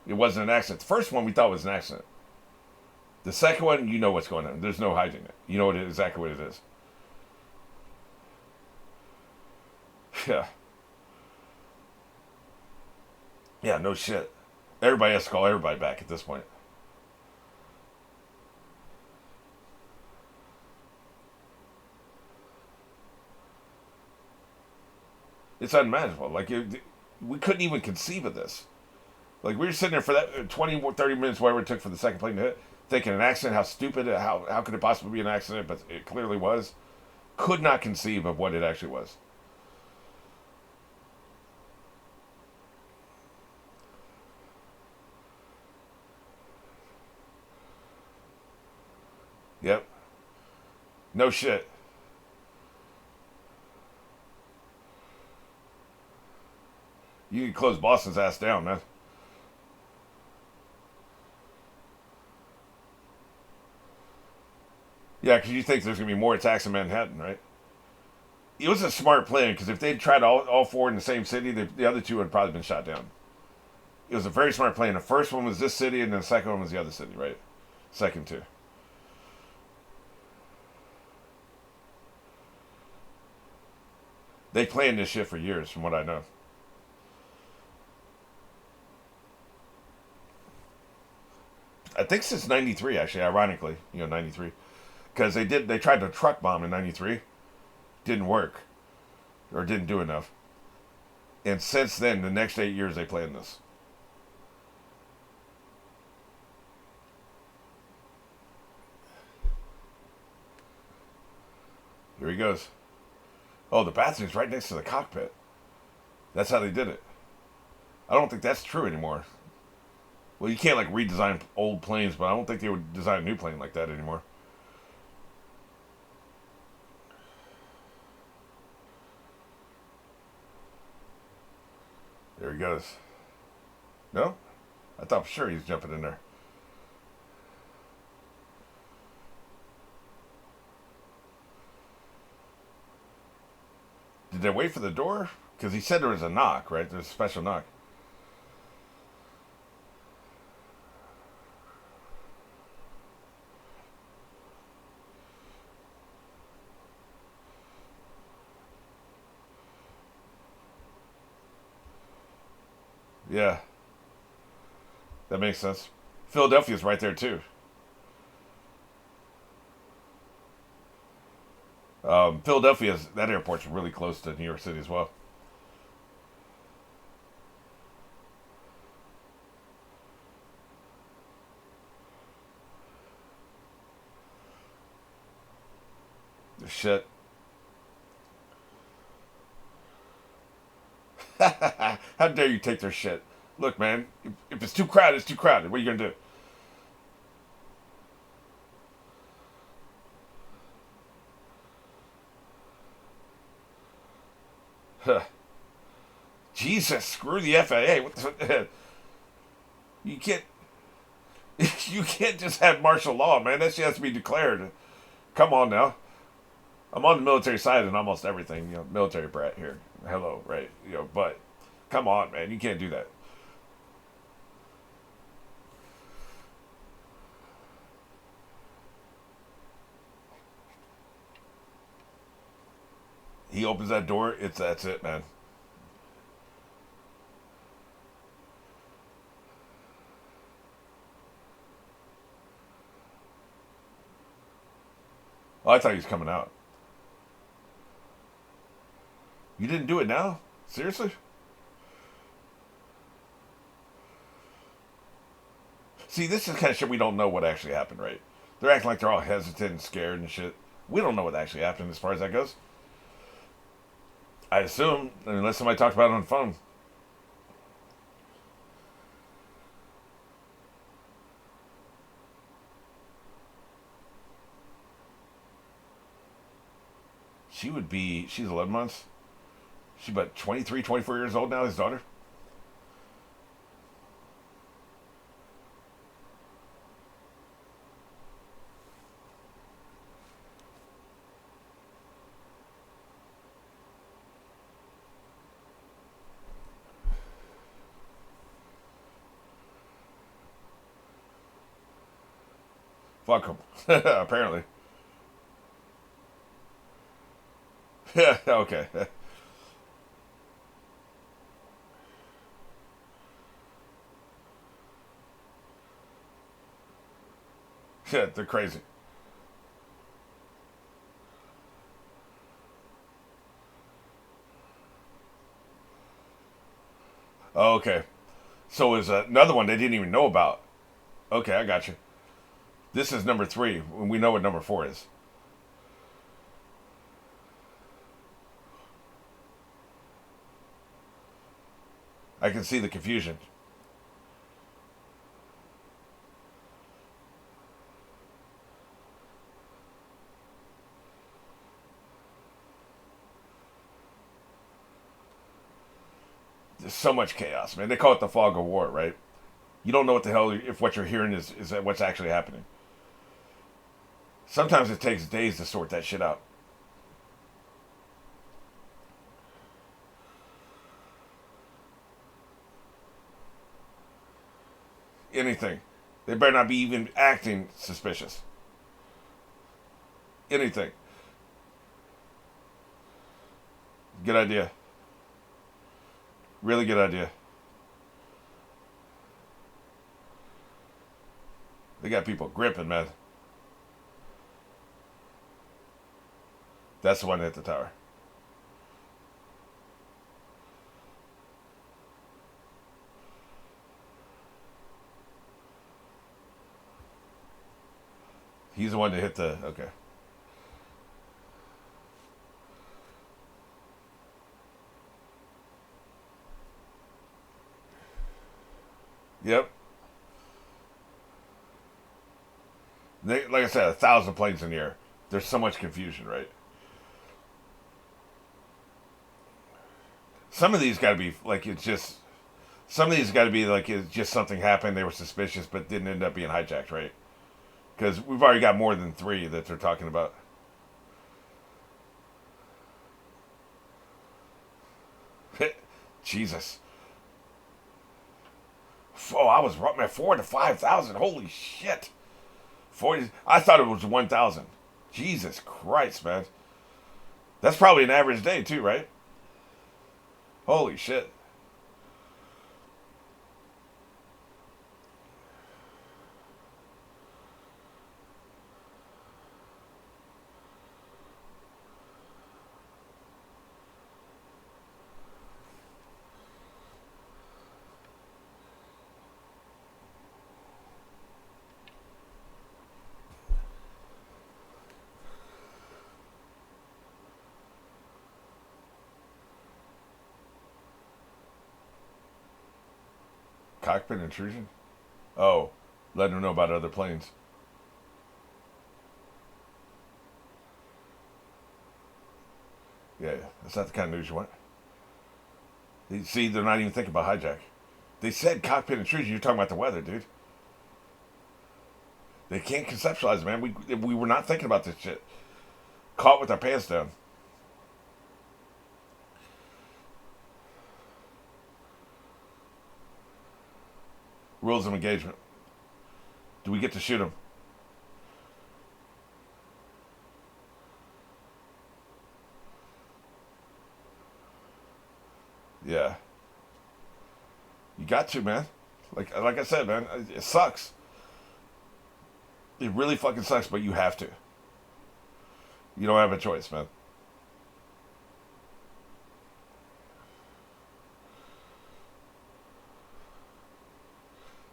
it wasn't an accident. The first one we thought was an accident. The second one, you know what's going on. There's no hiding it. You know exactly what it is. Yeah. Yeah, no shit. Everybody has to call everybody back at this point. It's unimaginable. Like, we couldn't even conceive of this. Like, we were sitting there for that 20, 30 minutes, whatever it took for the second plane to hit, thinking an accident, how stupid, how could it possibly be an accident, but it clearly was. Could not conceive of what it actually was. Yep. No shit. You can close Boston's ass down, man. Yeah, because you think there's going to be more attacks in Manhattan, right? It was a smart plan because if they'd tried all four in the same city, the other two would have probably been shot down. It was a very smart plan. The first one was this city, and then the second one was the other city, right? Second two. They planned this shit for years, from what I know. I think since '93, actually, ironically, 93, because they tried to truck bomb in '93, didn't work or didn't do enough, and since then, the next 8 years, they planned this. Here he goes. Oh, the bathroom's right next to the cockpit. That's how they did it. I don't think that's true anymore. Well, you can't like redesign old planes, but I don't think they would design a new plane like that anymore. There he goes. No? I thought for sure he was jumping in there. Did they wait for the door? Because he said there was a knock, right? There's a special knock. Yeah, that makes sense. Philadelphia's right there too. Philadelphia's that airport's really close to New York City as well. Shit. How dare you take their shit? Look, man, if it's too crowded, it's too crowded. What are you gonna do? Huh. Jesus, screw the FAA. What the? You can't. You can't just have martial law, man. That shit has to be declared. Come on now. I'm on the military side and almost everything. Military brat here. Hello, right? But come on, man. You can't do that. He opens that door. That's it, man. Oh, I thought he was coming out. You didn't do it now? Seriously? See, this is the kind of shit we don't know what actually happened, right? They're acting like they're all hesitant and scared and shit. We don't know what actually happened as far as that goes. I assume, unless somebody talked about it on the phone. She's 11 months. She's about 23, 24 years old now, his daughter. Fuck him. Apparently. Yeah, okay. Yeah, they're crazy. Oh, okay. So is another one they didn't even know about. Okay, I got you. This is number three. We know what number four is. I can see the confusion. There's so much chaos, man. They call it the fog of war, right? You don't know what the hell if what you're hearing is what's actually happening. Sometimes it takes days to sort that shit out. Anything. They better not be even acting suspicious. Anything. Good idea. Really good idea. They got people gripping, man. That's the one that hit the tower. He's the one that hit the... Okay. Yep. Like I said, 1,000 planes in the air. There's so much confusion, right? Some of these got to be like it's just. Some of these got to be like it's just something happened. They were suspicious, but didn't end up being hijacked, right? Because we've already got more than 3 that they're talking about. Jesus. Oh, I was wrong, man. 4 to 5,000. Holy shit. 40. I thought it was 1,000. Jesus Christ, man. That's probably an average day too, right? Holy shit. Cockpit intrusion? Oh, letting them know about other planes. Yeah, that's not the kind of news you want. See, they're not even thinking about hijack. They said cockpit intrusion. You're talking about the weather, dude. They can't conceptualize it, man. We were not thinking about this shit. Caught with our pants down. Rules of engagement. Do we get to shoot them? Yeah. You got to, man. Like I said, man, it sucks. It really fucking sucks, but you have to. You don't have a choice, man.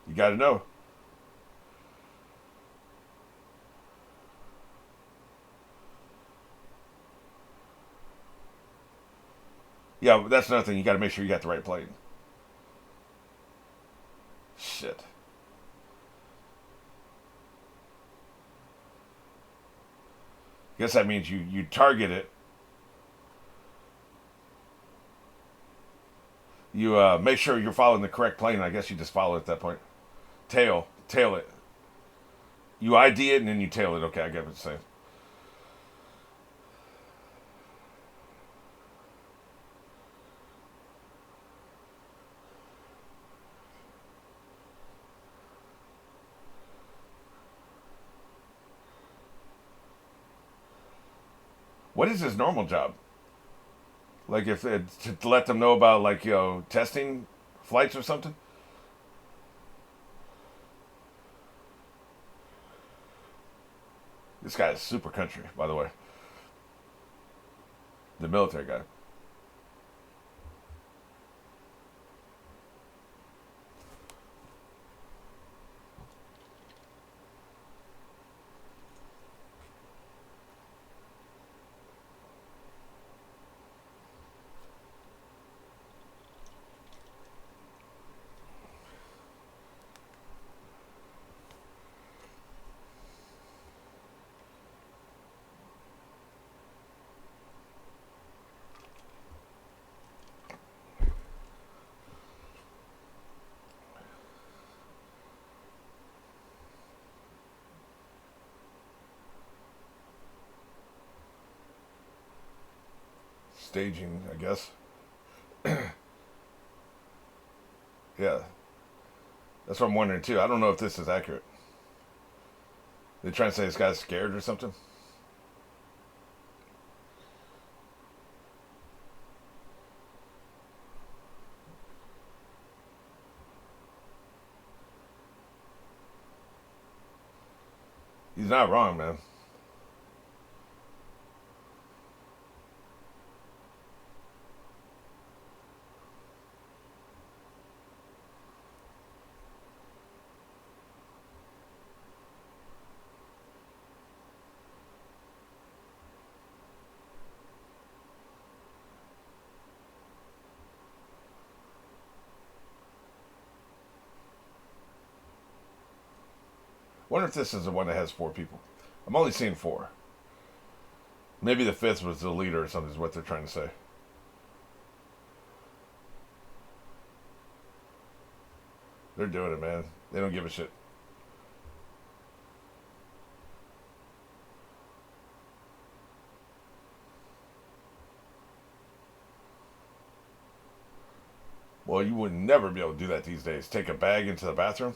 You got to know. Yeah, but that's another thing. You got to make sure you got the right plane. Shit. Guess that means you target it. You make sure you're following the correct plane. I guess you just follow it at that point. Tail it. You ID it and then you tail it. Okay, I get what you're saying. What is his normal job? Like if it, to let them know about like testing flights or something. This guy is super country, by the way. The military guy. staging, I guess. Yeah, that's what I'm wondering too. I don't know if this is accurate. They trying to say this guy's scared or something. He's not wrong, man. Wonder if this is the one that has 4 people. I'm only seeing 4. Maybe the 5th was the leader or something. Is what they're trying to say. They're doing it, man. They don't give a shit. Well, you would never be able to do that these days. Take a bag into the bathroom.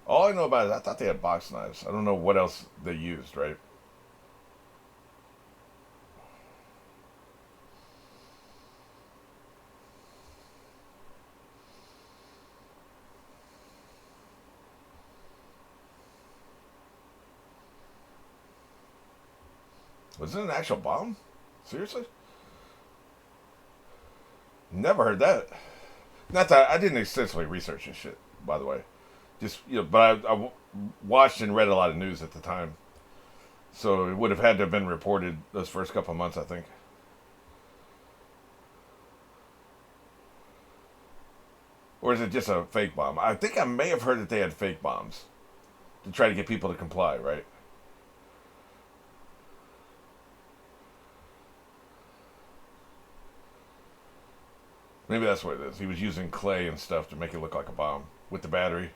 All I know about it, I thought they had box knives. I don't know what else they used, right? Was it an actual bomb? Seriously? Never heard that. Not that I didn't extensively research this shit, by the way. Just but I watched and read a lot of news at the time, so it would have had to have been reported those first couple of months, I think. Or is it just a fake bomb? I think I may have heard that they had fake bombs to try to get people to comply, right? Maybe that's what it is. He was using clay and stuff to make it look like a bomb with the battery.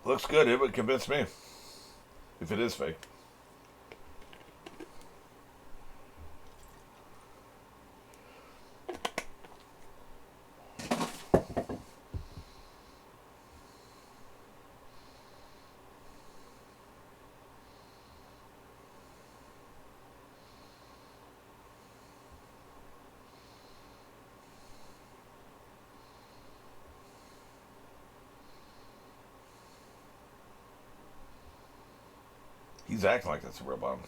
Looks good. It would convince me if it is fake. He's acting like that's a real bomb.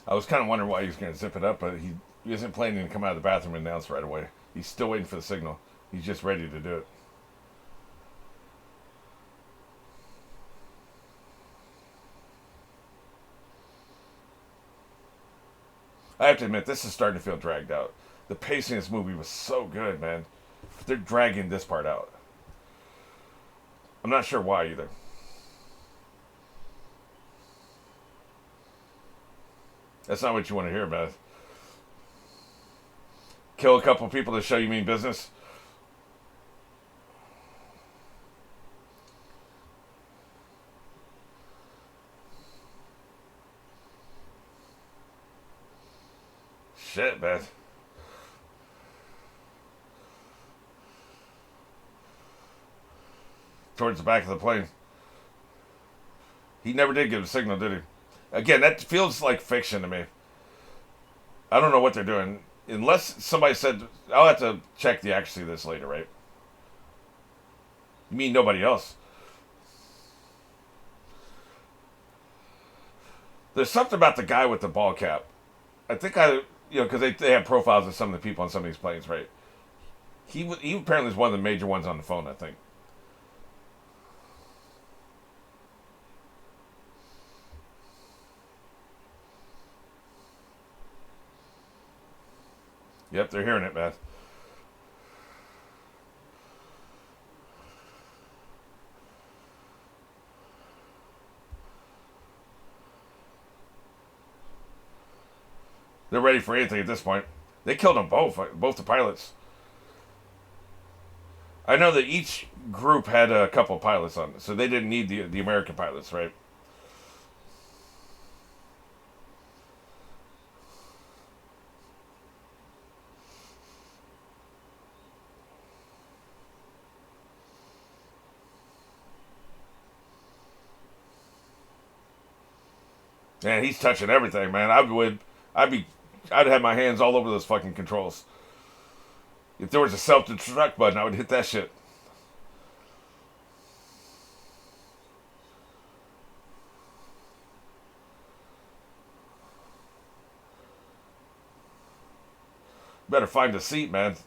I was kind of wondering why he was going to zip it up, but he isn't planning to come out of the bathroom and announce right away. He's still waiting for the signal. He's just ready to do it. I have to admit, this is starting to feel dragged out. The pacing of this movie was so good, man. They're dragging this part out. I'm not sure why either. That's not what you want to hear about. Kill a couple people to show you mean business. Shit, man. towards the back of the plane. He never did give a signal, did he? Again, that feels like fiction to me. I don't know what they're doing. Unless somebody said, I'll have to check the accuracy of this later, right? You mean nobody else? There's something about the guy with the ball cap. I think because they have profiles of some of the people on some of these planes, right? He apparently is one of the major ones on the phone, I think. Yep, they're hearing it, man. They're ready for anything at this point. They killed them both the pilots. I know that each group had a couple of pilots on it, so they didn't need the American pilots, right? Man, he's touching everything, man. I'd have my hands all over those fucking controls. If there was a self-destruct button, I would hit that shit. Better find a seat, man.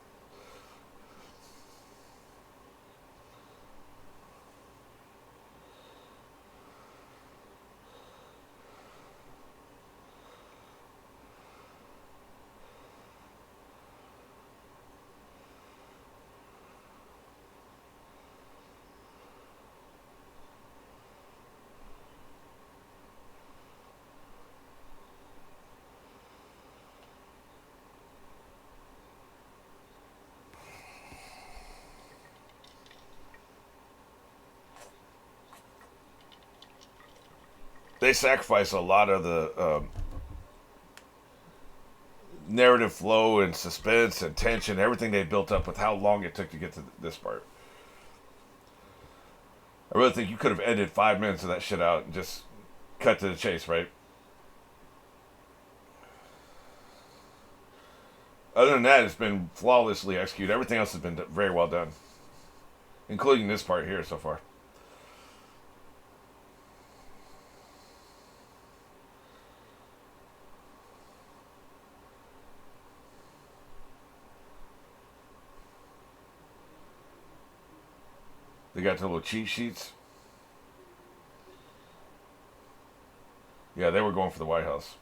They sacrifice a lot of the narrative flow and suspense and tension, everything they built up with how long it took to get to this part. I really think you could have edited 5 minutes of that shit out and just cut to the chase, right? Other than that, it's been flawlessly executed. Everything else has been very well done, including this part here so far. They got the little cheat sheets. Yeah, they were going for the White House.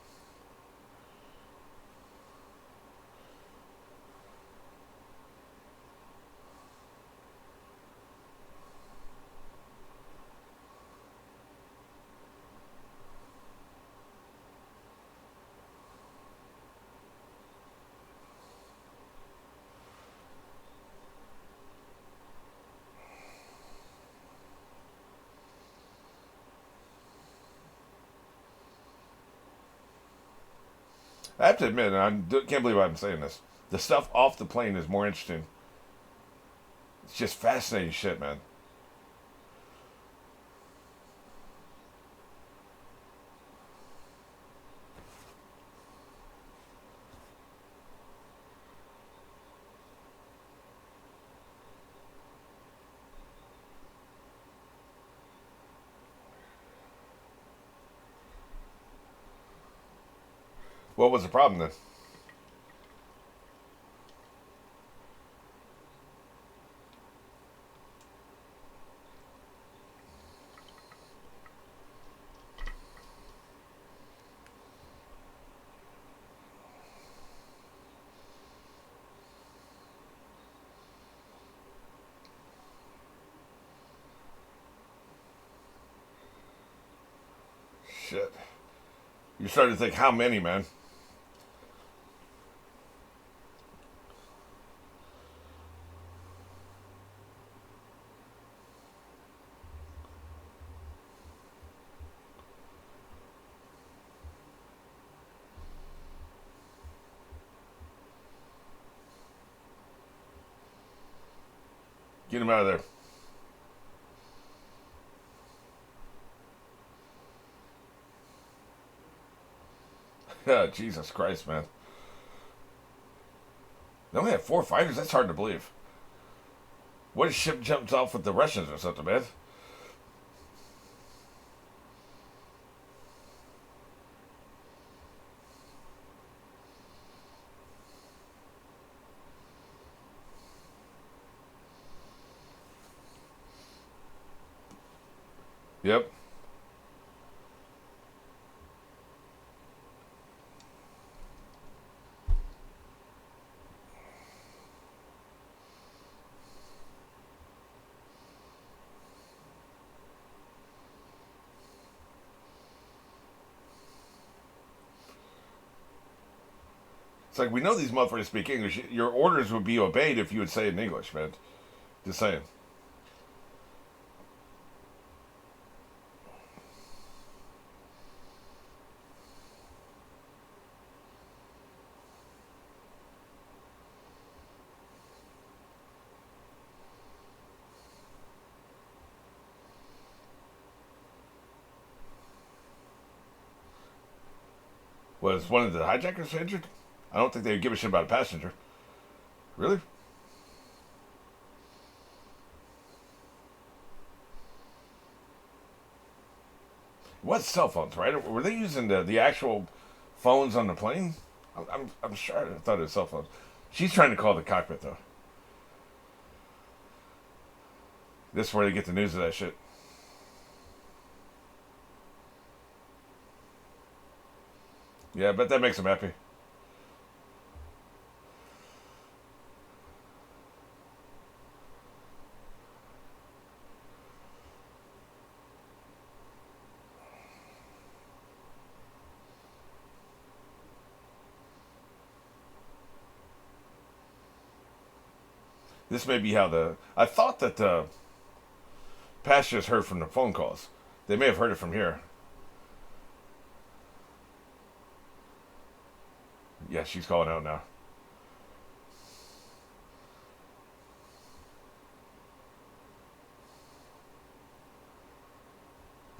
I have to admit, and I can't believe I'm saying this, the stuff off the plane is more interesting. It's just fascinating shit, man. What was the problem then? Shit. You started to think, how many, man? Get him out of there. Yeah, Jesus Christ, man. They only have 4 fighters? That's hard to believe. What if ship jumps off with the Russians or something, man? Yep. It's like, we know these motherfuckers speak English. Your orders would be obeyed if you would say it in English, man. Just saying. Was one of the hijackers injured? I don't think they would give a shit about a passenger. Really? What cell phones, right? Were they using the actual phones on the plane? I'm sure I thought it was cell phones. She's trying to call the cockpit, though. This is where they get the news of that shit. Yeah, but that makes them happy. This may be how the. I thought that the passengers heard from the phone calls. They may have heard it from here. Yeah, she's calling out now.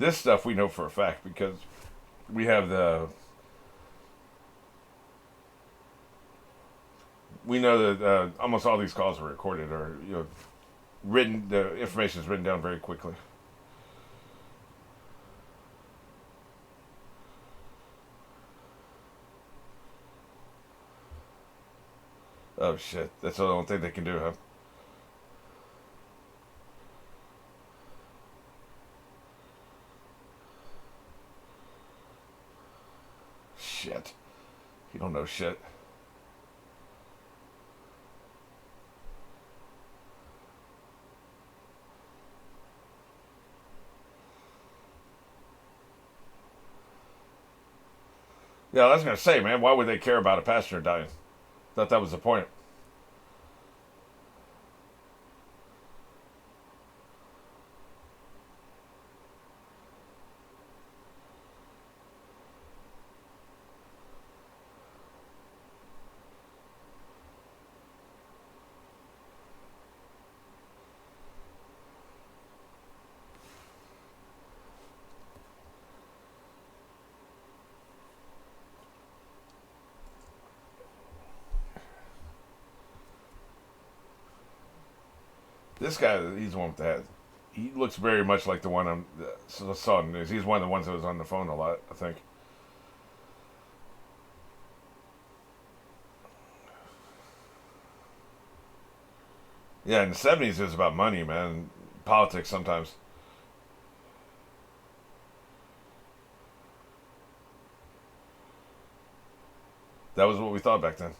This stuff we know for a fact because we have the. We know that almost all these calls were recorded or written. The information is written down very quickly. Oh shit! That's the only thing they can do, huh? Shit! You don't know shit. Yeah, I was gonna say, man, why would they care about a passenger dying? Thought that was the point. This guy, he's the one with the hat. He looks very much like the one on the saw in the news. He's one of the ones that was on the phone a lot, I think. Yeah, in the '70s it was about money, man. Politics sometimes. That was what we thought back then.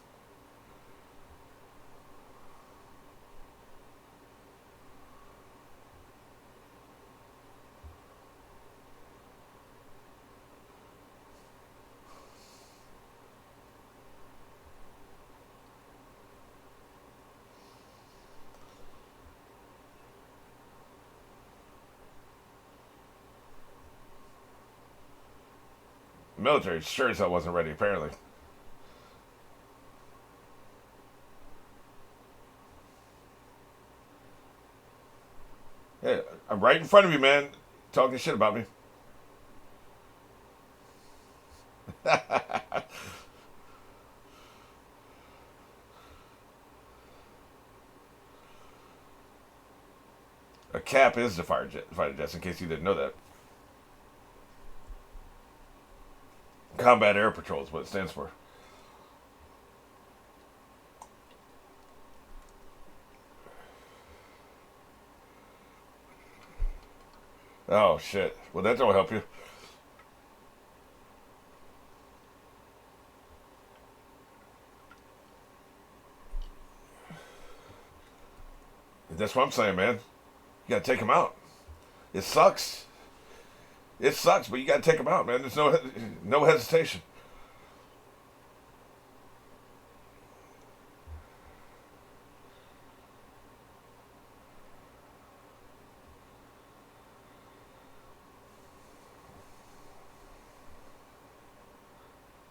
The military sure as hell wasn't ready, apparently. Yeah, I'm right in front of you, man. Talking shit about me. cap is the fighter jets, in case you didn't know that. Combat Air Patrol is what it stands for. Oh, shit. Well, that don't help you. That's what I'm saying, man. You gotta take them out. It sucks. It sucks, but you gotta take them out, man. There's no hesitation.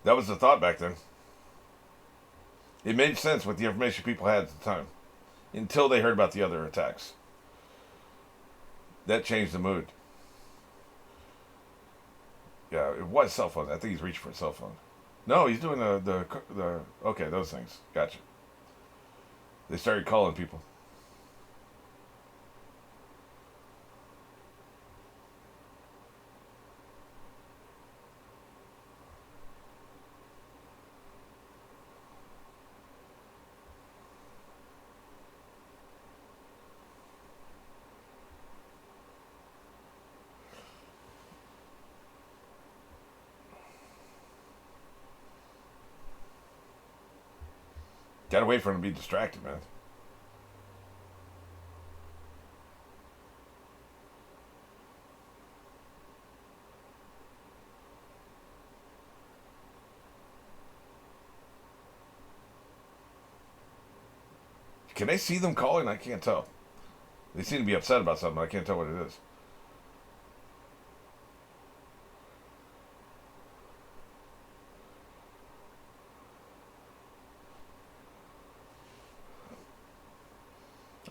That was the thought back then. It made sense with the information people had at the time. Until they heard about the other attacks. That changed the mood. Yeah, it was cell phone. I think he's reaching for a cell phone. No, he's doing the okay, those things. Gotcha. They started calling people. Gotta wait for him to be distracted, man. Can they see them calling? I can't tell. They seem to be upset about something. I can't tell what it is.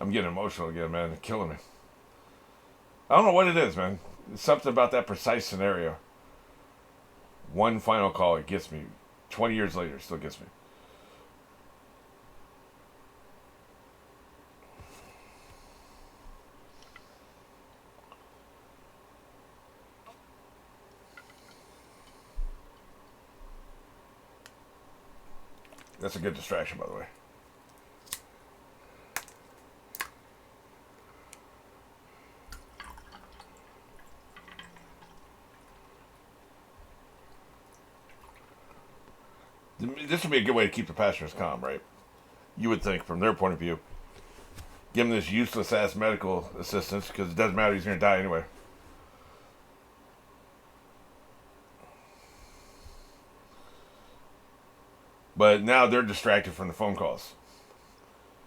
I'm getting emotional again, man. It's killing me. I don't know what it is, man. It's something about that precise scenario. One final call, it gets me. 20 years later, it still gets me. That's a good distraction, by the way. This would be a good way to keep the passengers calm, right? You would think, from their point of view. Give them this useless ass medical assistance because it doesn't matter, he's going to die anyway. But now they're distracted from the phone calls.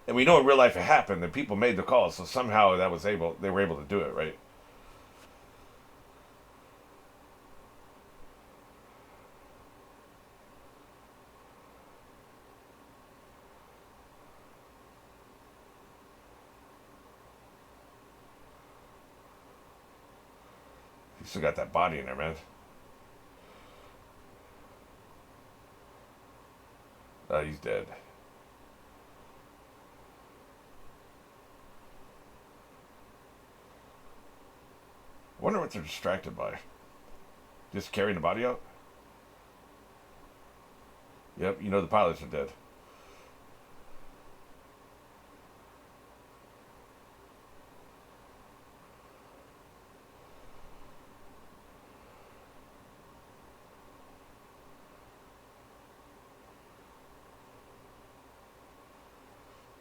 And we know in real life it happened, that people made the calls, so somehow they were able to do it, right? You still got that body in there, man. Oh, he's dead. I wonder what they're distracted by. Just carrying the body out? Yep, you know the pilots are dead.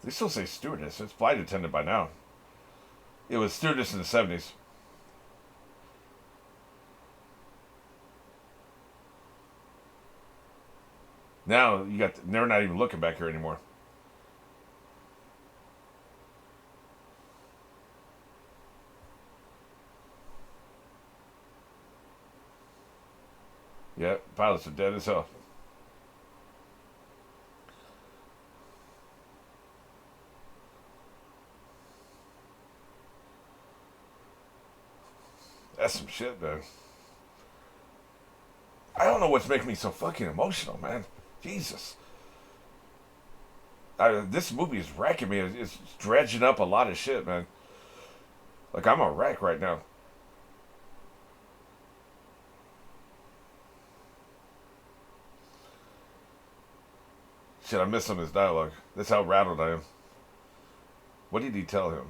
They still say stewardess. It's flight attendant by now. It was stewardess in the 70s. Now they're not even looking back here anymore. Yeah, pilots are dead as hell. That's some shit, man. I don't know what's making me so fucking emotional, man. Jesus. This movie is wrecking me. It's dredging up a lot of shit, man. Like, I'm a wreck right now. Shit, I missed some of his dialogue. That's how rattled I am. What did he tell him?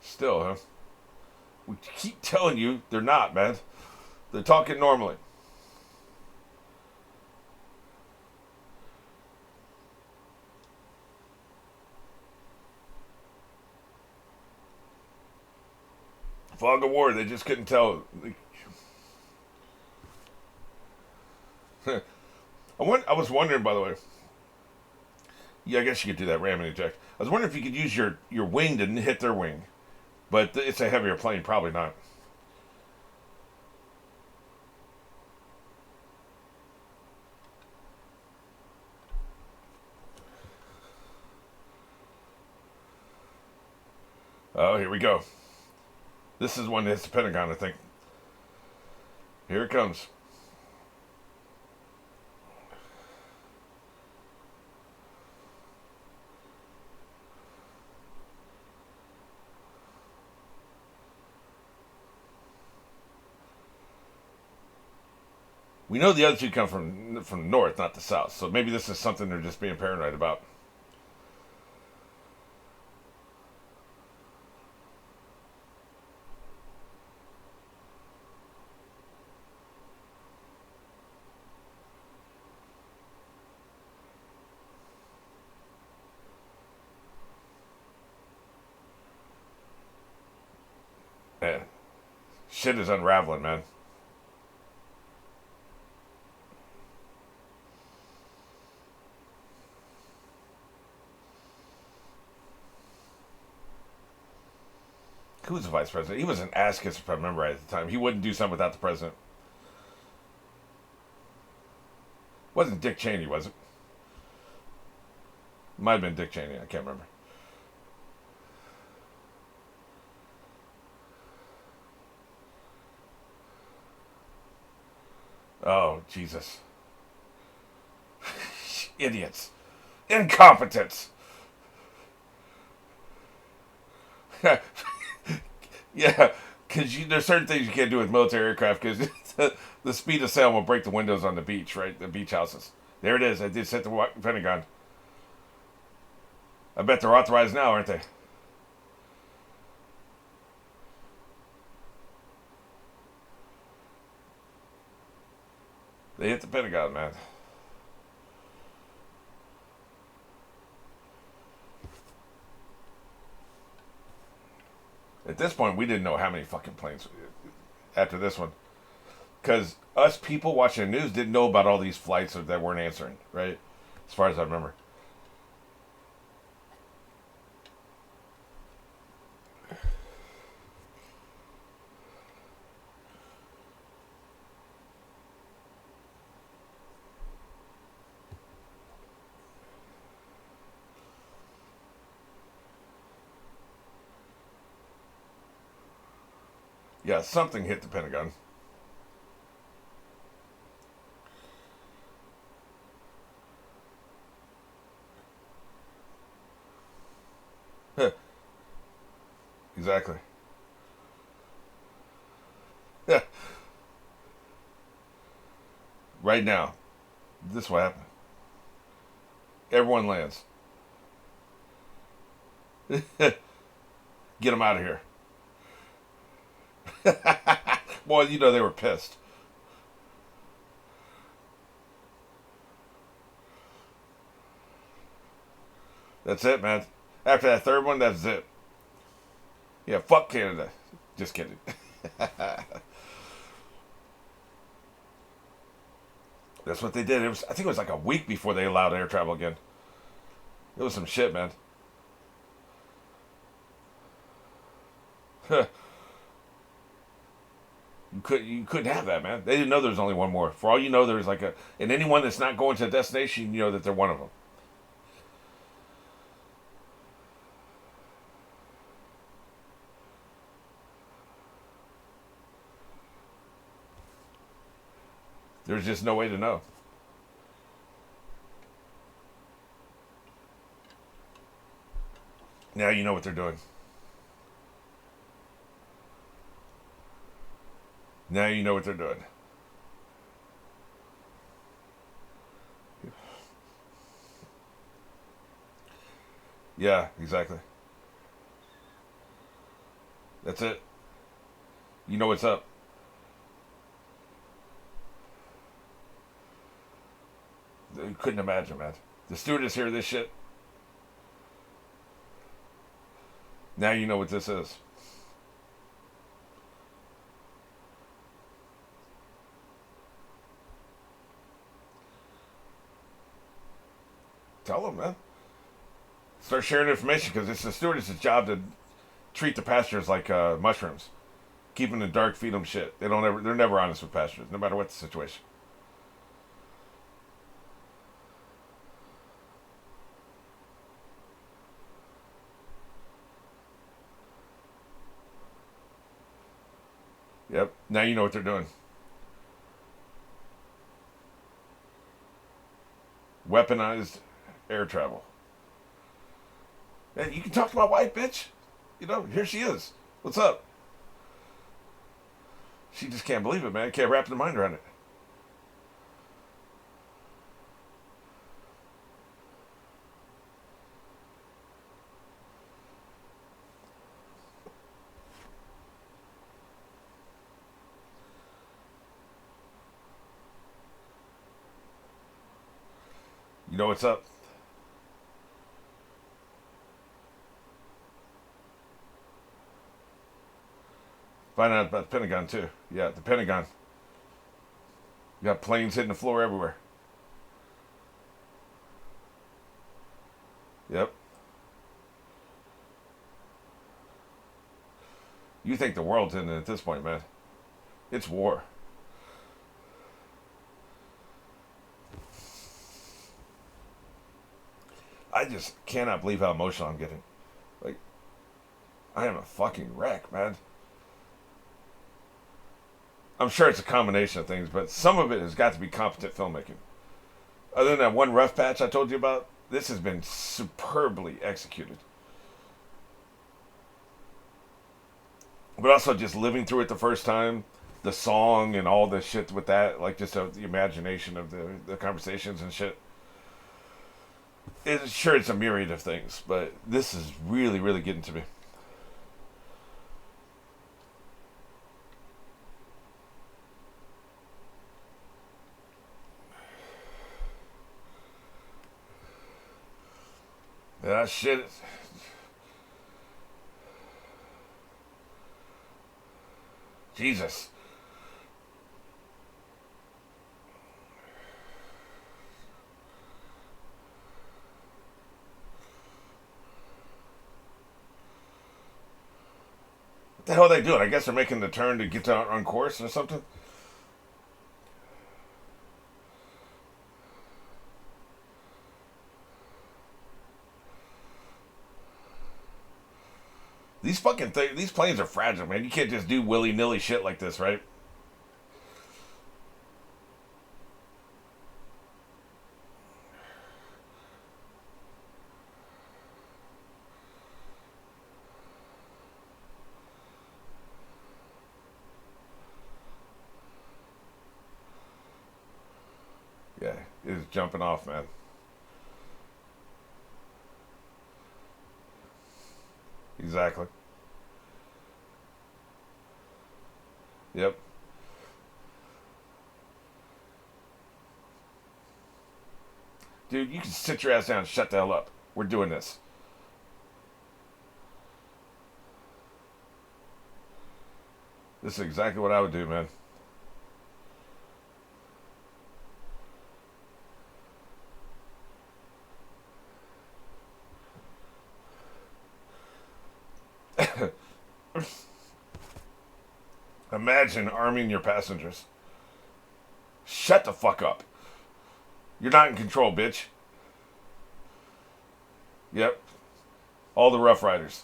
Still, huh? We keep telling you they're not, man. They're talking normally. Fog of War, they just couldn't tell. I was wondering, by the way. Yeah, I guess you could do that ram and eject. I was wondering if you could use your wing to hit their wing. But it's a heavier plane, probably not. Oh, here we go. This is one that hits the Pentagon, I think. Here it comes. We know the other two come from the north, not the south. So maybe this is something they're just being paranoid about. Man, shit is unraveling, man. Who was the vice president? He was an ass kisser, if I remember right at the time. He wouldn't do something without the president. Wasn't Dick Cheney, was it? Might have been Dick Cheney. I can't remember. Oh, Jesus. Idiots. Incompetence. Yeah, because there's certain things you can't do with military aircraft because the speed of sail will break the windows on the beach, right? The beach houses. There it is. I did set the Pentagon. I bet they're authorized now, aren't they? They hit the Pentagon, man. At this point, we didn't know how many fucking planes after this one. Because us people watching the news didn't know about all these flights that weren't answering, right? As far as I remember. Yeah, something hit the Pentagon. Exactly. Right now, this will happen. Everyone lands. Get them out of here. Boy, you know they were pissed. That's it, man. After that third one, that's it. Yeah, fuck Canada. Just kidding. That's what they did. It was, I think it was like a week before they allowed air travel again. It was some shit, man. You couldn't have that, man. They didn't know there was only one more. For all you know, there's like and anyone that's not going to the destination, you know that they're one of them. There's just no way to know. Now you know what they're doing. Now you know what they're doing. Yeah, exactly. That's it. You know what's up. You couldn't imagine, man. The stewardess hear this shit. Now you know what this is. Tell them, man. Start sharing information because it's the stewardess' job to treat the passengers like mushrooms. Keep them in the dark, feed them shit. They don't ever. They're never honest with passengers, no matter what the situation. Yep. Now you know what they're doing. Weaponized air travel. And you can talk to my wife, bitch. You know, here she is. What's up? She just can't believe it, man. Can't wrap her mind around it. You know what's up? Find out about the Pentagon too. Yeah, the Pentagon. You got planes hitting the floor everywhere. Yep. You think the world's ending at this point, man? It's war. I just cannot believe how emotional I'm getting. Like, I am a fucking wreck, man. I'm sure it's a combination of things, but some of it has got to be competent filmmaking. Other than that one rough patch I told you about, this has been superbly executed. But also just living through it the first time, the song and all the shit with that, like just the imagination of the conversations and shit. Sure, it's a myriad of things, but this is really, really getting to me. Yeah, shit. Jesus. What the hell are they doing? I guess they're making the turn to get on course or something. These planes are fragile, man. You can't just do willy nilly shit like this, right? Yeah, it's jumping off, man. Exactly. Yep. Dude, you can sit your ass down and shut the hell up. We're doing this. This is exactly what I would do, man. Imagine arming your passengers. Shut the fuck up. You're not in control, bitch. Yep. All the Rough Riders.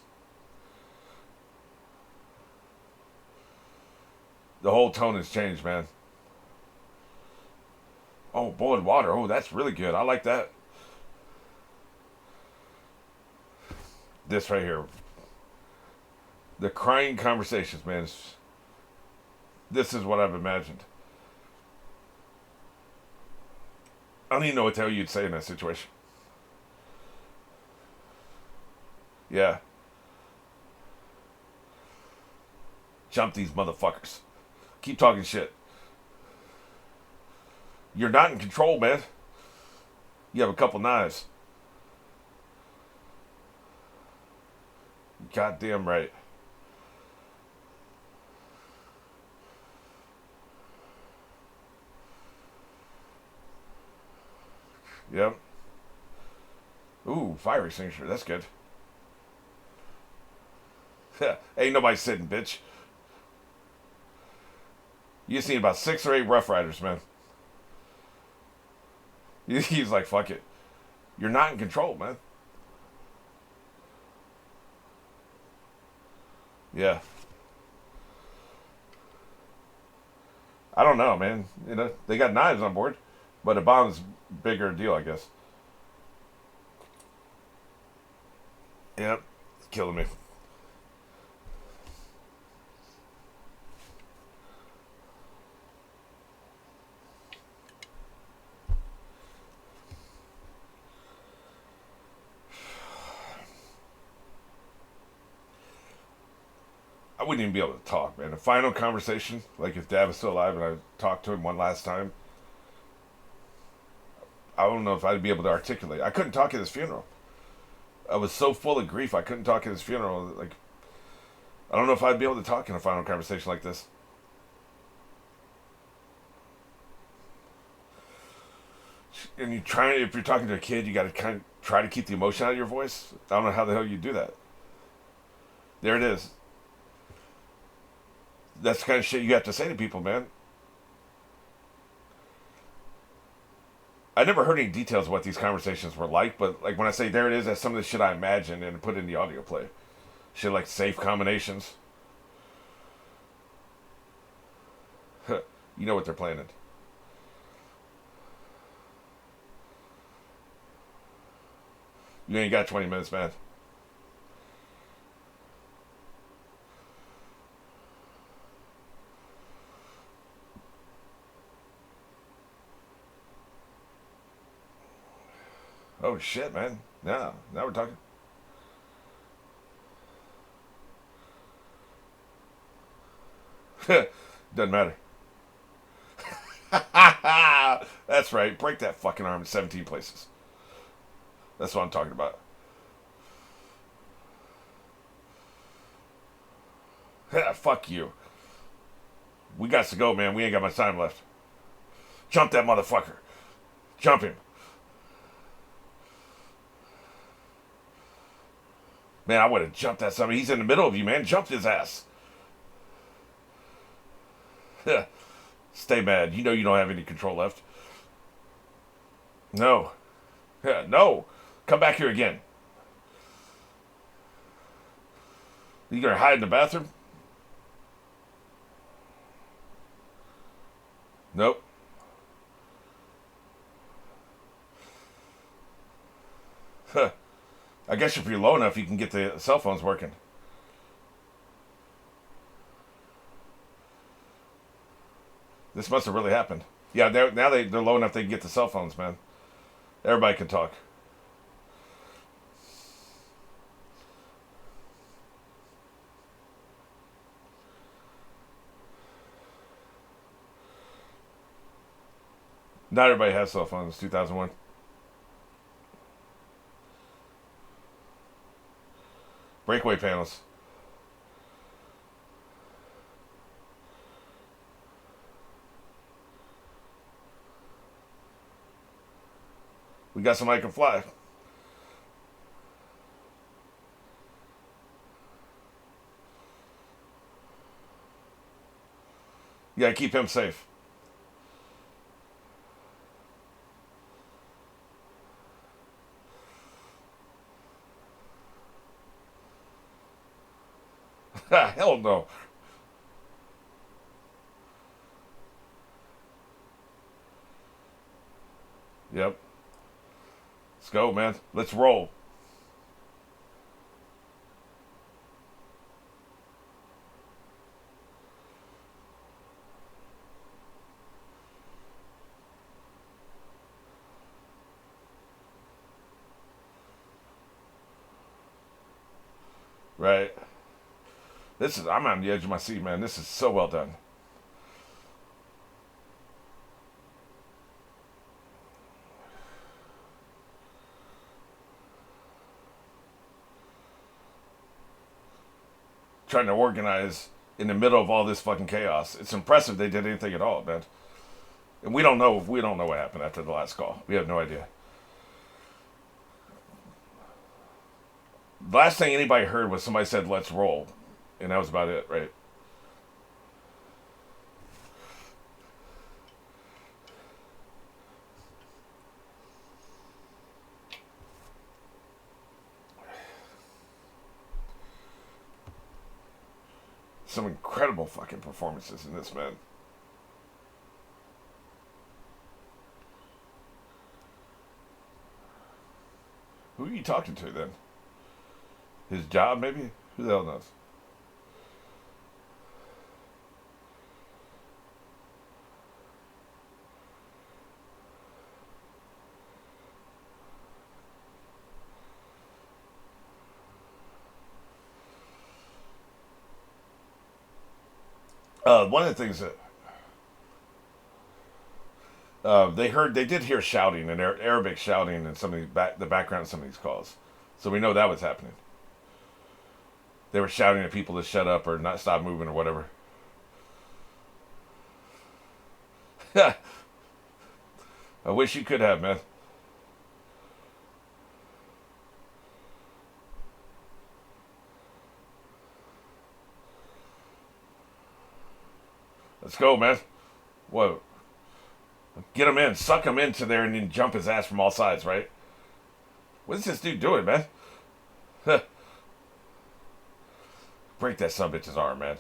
The whole tone has changed, man. Oh, boiled water. Oh, that's really good. I like that. This right here. The crying conversations, man. This is what I've imagined. I don't even know what the hell you'd say in that situation. Yeah. Jump these motherfuckers. Keep talking shit. You're not in control, man. You have a couple knives. Goddamn right. Yep. Ooh, fire extinguisher. That's good. Ain't nobody sitting, bitch. You just need about 6 or 8 Rough Riders, man. He's like, fuck it. You're not in control, man. Yeah. I don't know, man. You know, they got knives on board, but a bomb's bigger deal, I guess. Yep. It's killing me. I wouldn't even be able to talk, man. A final conversation, like if Dad was still alive and I talked to him one last time, I don't know if I'd be able to articulate. I couldn't talk at his funeral. I was so full of grief, I couldn't talk at his funeral. Like, I don't know if I'd be able to talk in a final conversation like this. And you try, if you're talking to a kid, you got to kind of try to keep the emotion out of your voice. I don't know how the hell you do that. There it is. That's the kind of shit you have to say to people, man. I never heard any details of what these conversations were like, but like when I say there it is, that's some of the shit I imagined and put in the audio play. Shit like safe combinations. You know what they're planning. You ain't got 20 minutes, man. Oh shit, man. Now we're talking. Doesn't matter. That's right. Break that fucking arm in 17 places. That's what I'm talking about. Fuck you. We got to go, man. We ain't got much time left. Jump that motherfucker. Jump him. Man, I would have jumped that son. He's in the middle of you, man. Jumped his ass. Stay mad. You know you don't have any control left. No. No. Come back here again. You gonna hide in the bathroom? Nope. I guess if you're low enough, you can get the cell phones working. This must have really happened. Yeah, they're low enough they can get the cell phones, man. Everybody can talk. Not everybody has cell phones. 2001. Breakaway panels. We got somebody who can fly. You gotta keep him safe. Hell no. Yep. Let's go, man. Let's roll. Right. I'm on the edge of my seat, man. This is so well done. Trying to organize in the middle of all this fucking chaos. It's impressive they did anything at all, man. And we don't know what happened after the last call. We have no idea. The last thing anybody heard was somebody said, "Let's roll," and that was about it, right? Some incredible fucking performances in this, man. Who are you talking to then? His job, maybe? Who the hell knows? One of the things that they did hear shouting and Arabic shouting in some of the background of some of these calls, so we know that was happening. They were shouting at people to shut up or not stop moving or whatever. I wish you could have, man. Let's go, man. Whoa. Get him in. Suck him into there and then jump his ass from all sides, right? What is this dude doing, man? Break that sumbitch's arm, man.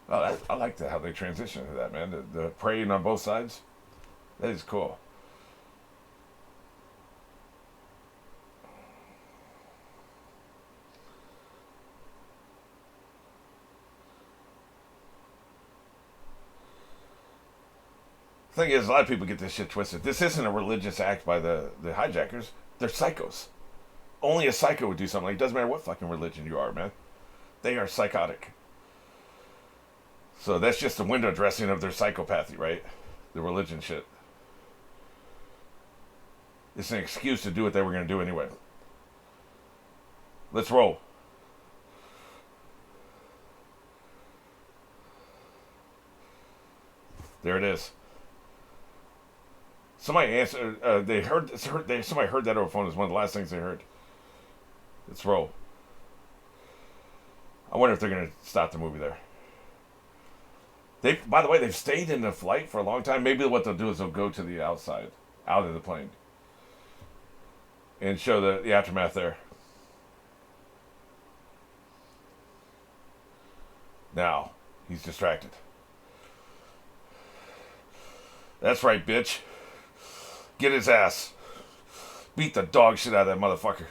Oh, I like how they transition to that, man. The praying on both sides. That is cool. Thing is, a lot of people get this shit twisted. This isn't a religious act by the hijackers. They're psychos. Only a psycho would do something like. It doesn't matter what fucking religion you are, man. They are psychotic. So that's just the window dressing of their psychopathy, right? The religion shit. It's an excuse to do what they were going to do anyway. Let's roll. There it is. Somebody answered. Somebody heard that over the phone. Is one of the last things they heard. Let's roll. I wonder if they're going to stop the movie there. By the way, they've stayed in the flight for a long time. Maybe what they'll do is they'll go to the outside, out of the plane, and show the aftermath there. Now, he's distracted. That's right, bitch. Get his ass. Beat the dog shit out of that motherfucker.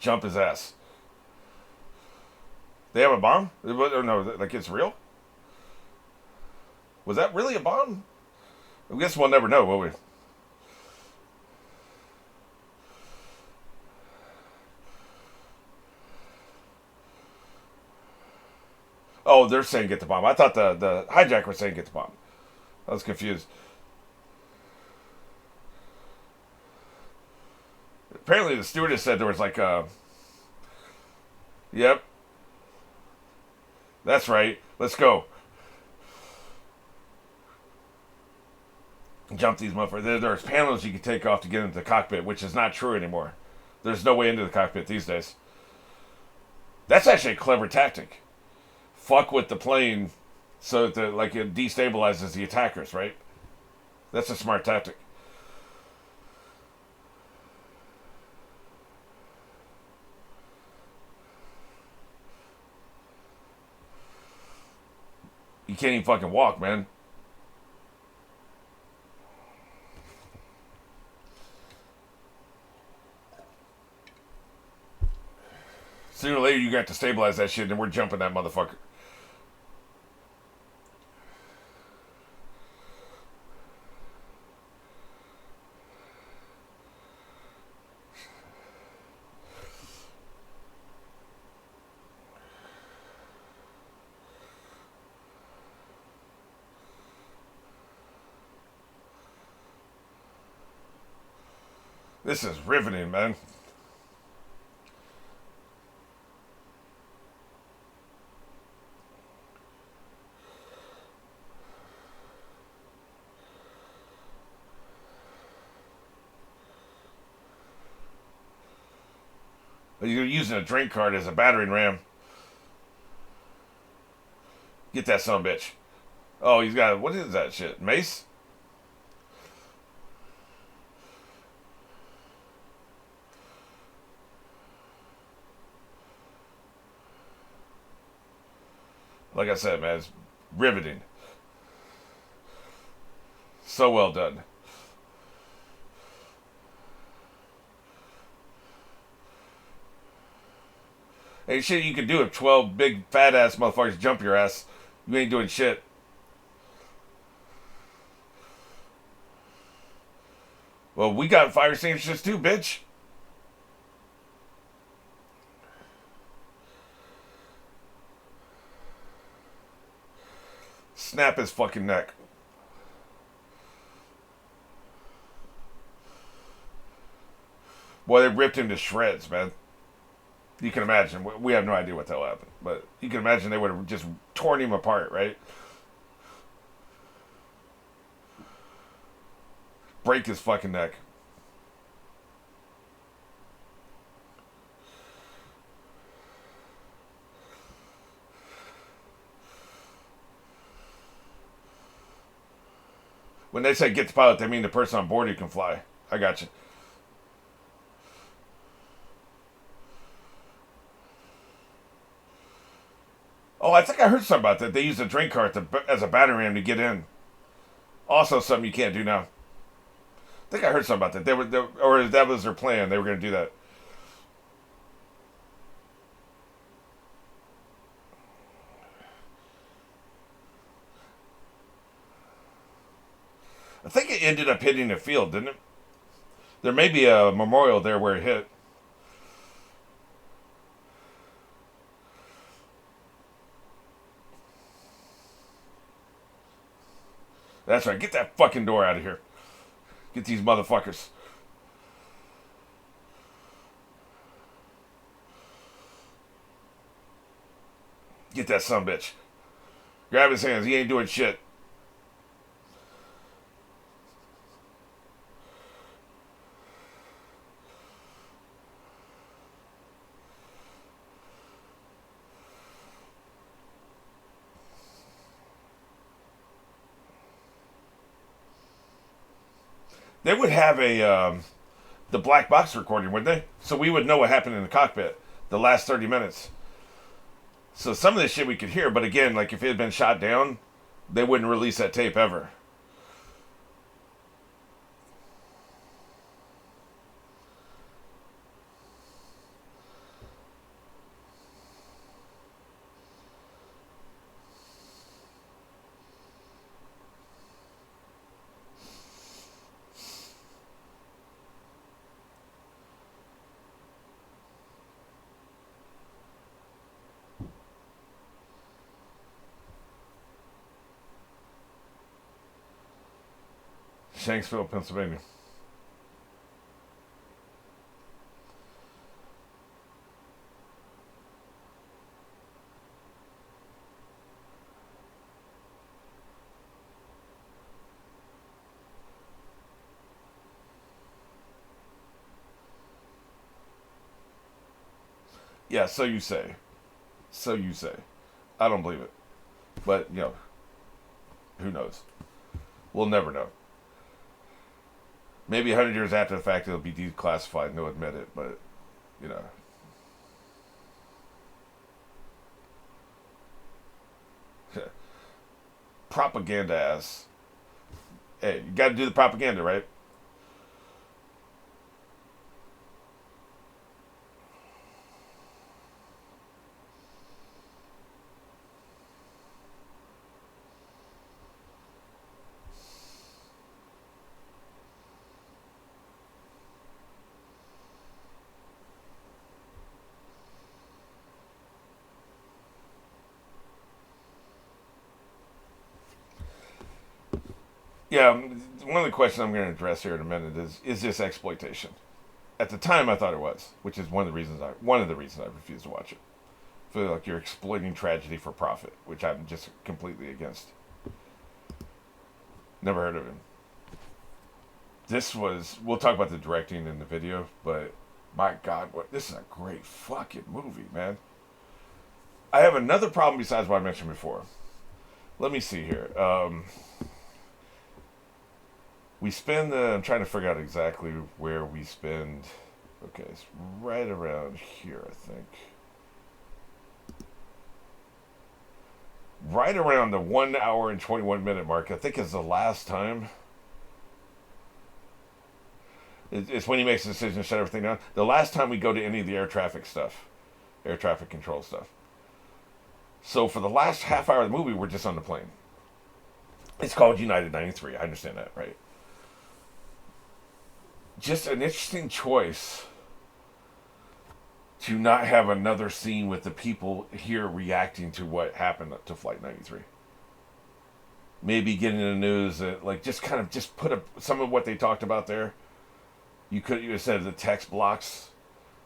Jump his ass. They have a bomb? Or no, like it's real? Was that really a bomb? I guess we'll never know, will we? Oh, they're saying get the bomb. I thought the hijacker was saying get the bomb. I was confused. Apparently, the stewardess said there was like a. Yep. That's right. Let's go. Jump these motherfuckers. There's panels you can take off to get into the cockpit, which is not true anymore. There's no way into the cockpit these days. That's actually a clever tactic. Fuck with the plane so that it destabilizes the attackers, right? That's a smart tactic. You can't even fucking walk, man. Sooner or later, you got to stabilize that shit, and we're jumping that motherfucker. This is riveting, man. You're using a drink card as a battering ram. Get that son of a bitch. Oh, he's got, what is that shit? Mace? Like I said, man, it's riveting. So well done. Hey, shit, you can do if 12 big fat ass motherfuckers jump your ass. You ain't doing shit. Well, we got fire extinguishers too, bitch. Snap his fucking neck. Boy, they ripped him to shreds, man. You can imagine. We have no idea what the hell happened. But you can imagine they would have just torn him apart, right? Break his fucking neck. When they say get the pilot, they mean the person on board who can fly. I got you. Oh, I think I heard something about that. They used a drink cart as a battering ram to get in. Also, something you can't do now. I think I heard something about that. Or that was their plan. They were going to do that. I think it ended up hitting a field, didn't it? There may be a memorial there where it hit. That's right. Get that fucking door out of here. Get these motherfuckers. Get that son bitch. Grab his hands. He ain't doing shit. They would have the black box recording, wouldn't they? So we would know what happened in the cockpit the last 30 minutes. So some of this shit we could hear, but again, like if it had been shot down, they wouldn't release that tape ever. Shanksville, Pennsylvania. Yeah, so you say. So you say. I don't believe it. But, who knows? We'll never know. Maybe 100 years after the fact it'll be declassified and they'll admit it, but, you know. Propaganda ass. Hey, you gotta do the propaganda, right? Yeah, one of the questions I'm going to address here in a minute is this exploitation? At the time, I thought it was, which is one of the reasons I refused to watch it. I feel like you're exploiting tragedy for profit, which I'm just completely against. Never heard of him. We'll talk about the directing in the video, but my God, this is a great fucking movie, man. I have another problem besides what I mentioned before. Let me see here. I'm trying to figure out exactly where we spend. Okay, it's right around here, I think. Right around the 1 hour and 21 minute mark, I think is the last time. It's when he makes the decision to shut everything down. The last time we go to any of the air traffic stuff, air traffic control stuff. So for the last half hour of the movie, we're just on the plane. It's called United 93. I understand that, right? Just an interesting choice to not have another scene with the people here reacting to what happened to Flight 93. Maybe getting in the news that, like, just put some of what they talked about there. You have said the text blocks.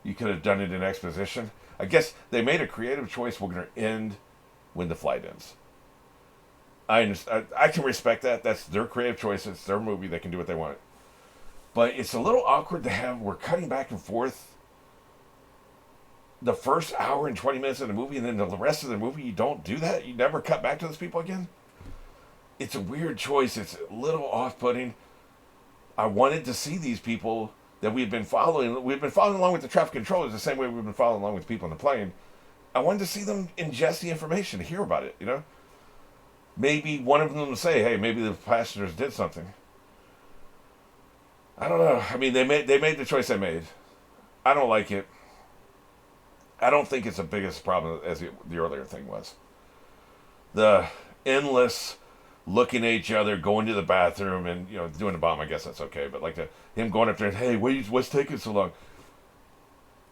You could have done it in exposition. I guess they made a creative choice. We're going to end when the flight ends. I can respect that. That's their creative choice. It's their movie. They can do what they want. But it's a little awkward to have. We're cutting back and forth the first hour and 20 minutes of the movie, and then the rest of the movie, you don't do that? You never cut back to those people again? It's a weird choice. It's a little off-putting. I wanted to see these people that we've been following. We've been following along with the traffic controllers the same way we've been following along with people on the plane. I wanted to see them ingest the information, hear about it, you know? Maybe one of them will say, hey, maybe the passengers did something. I don't know. I mean, they made the choice they made. I don't like it. I don't think it's the biggest problem as the earlier thing was. The endless looking at each other, going to the bathroom, and doing the bomb. I guess that's okay, but like him going up there and, hey, what's taking so long?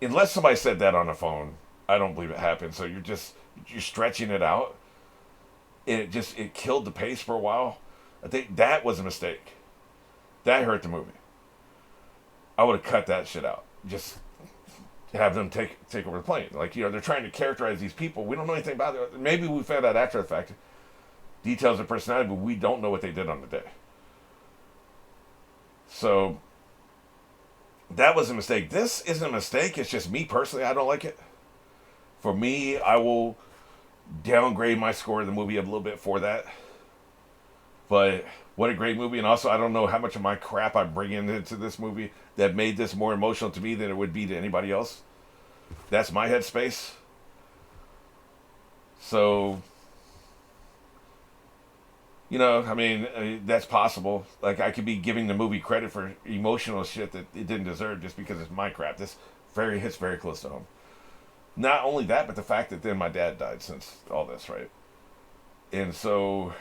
Unless somebody said that on the phone, I don't believe it happened. So you're stretching it out, and it killed the pace for a while. I think that was a mistake. That hurt the movie. I would have cut that shit out. Just have them take over the plane. Like, they're trying to characterize these people. We don't know anything about it. Maybe we found out after the fact details of personality, but we don't know what they did on the day. So that was a mistake. This isn't a mistake. It's just me personally. I don't like it. For me, I will downgrade my score of the movie a little bit for that. But what a great movie. And also, I don't know how much of my crap I'm bringing into this movie that made this more emotional to me than it would be to anybody else. That's my headspace. So, that's possible. Like, I could be giving the movie credit for emotional shit that it didn't deserve just because it's my crap. This hits very close to home. Not only that, but the fact that then my dad died since all this, right? And so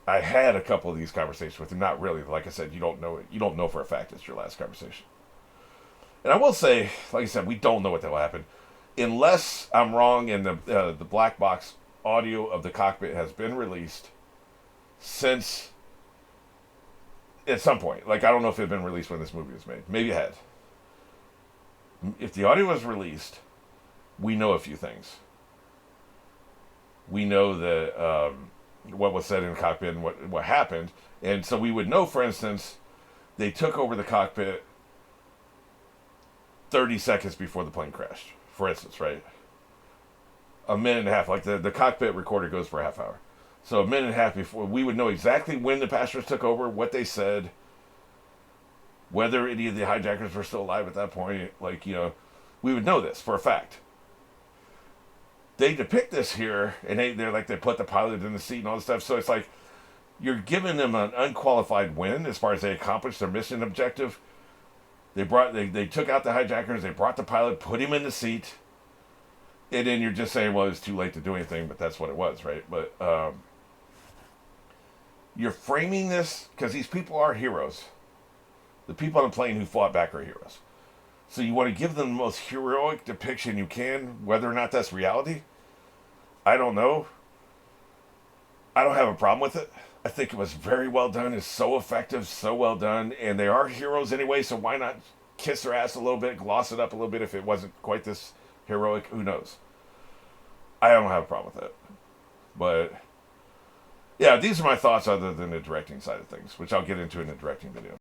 I had a couple of these conversations with him. Not really. Like I said, you don't know it. You don't know for a fact it's your last conversation. And I will say, like I said, we don't know what will happen. Unless I'm wrong and the black box audio of the cockpit has been released since at some point. Like, I don't know if it had been released when this movie was made. Maybe it had. If the audio was released, we know a few things. We know that what was said in the cockpit and what happened. And so we would know, for instance, they took over the cockpit 30 seconds before the plane crashed, for instance, right? A minute and a half. Like, the cockpit recorder goes for a half hour. So a minute and a half before, we would know exactly when the passengers took over, what they said, whether any of the hijackers were still alive at that point. Like, we would know this for a fact. They depict this here, and they put the pilot in the seat and all this stuff. So it's like you're giving them an unqualified win as far as they accomplished their mission objective. They took out the hijackers. They brought the pilot, put him in the seat, and then you're just saying, well, it was too late to do anything, but that's what it was, right? But you're framing this because these people are heroes. The people on the plane who fought back are heroes. So you want to give them the most heroic depiction you can, whether or not that's reality. I don't know. I don't have a problem with it. I think it was very well done. It's so effective, so well done, and they are heroes anyway. So why not kiss their ass a little bit, gloss it up a little bit if it wasn't quite this heroic? Who knows? I don't have a problem with it, but yeah, these are my thoughts other than the directing side of things, which I'll get into in the directing video.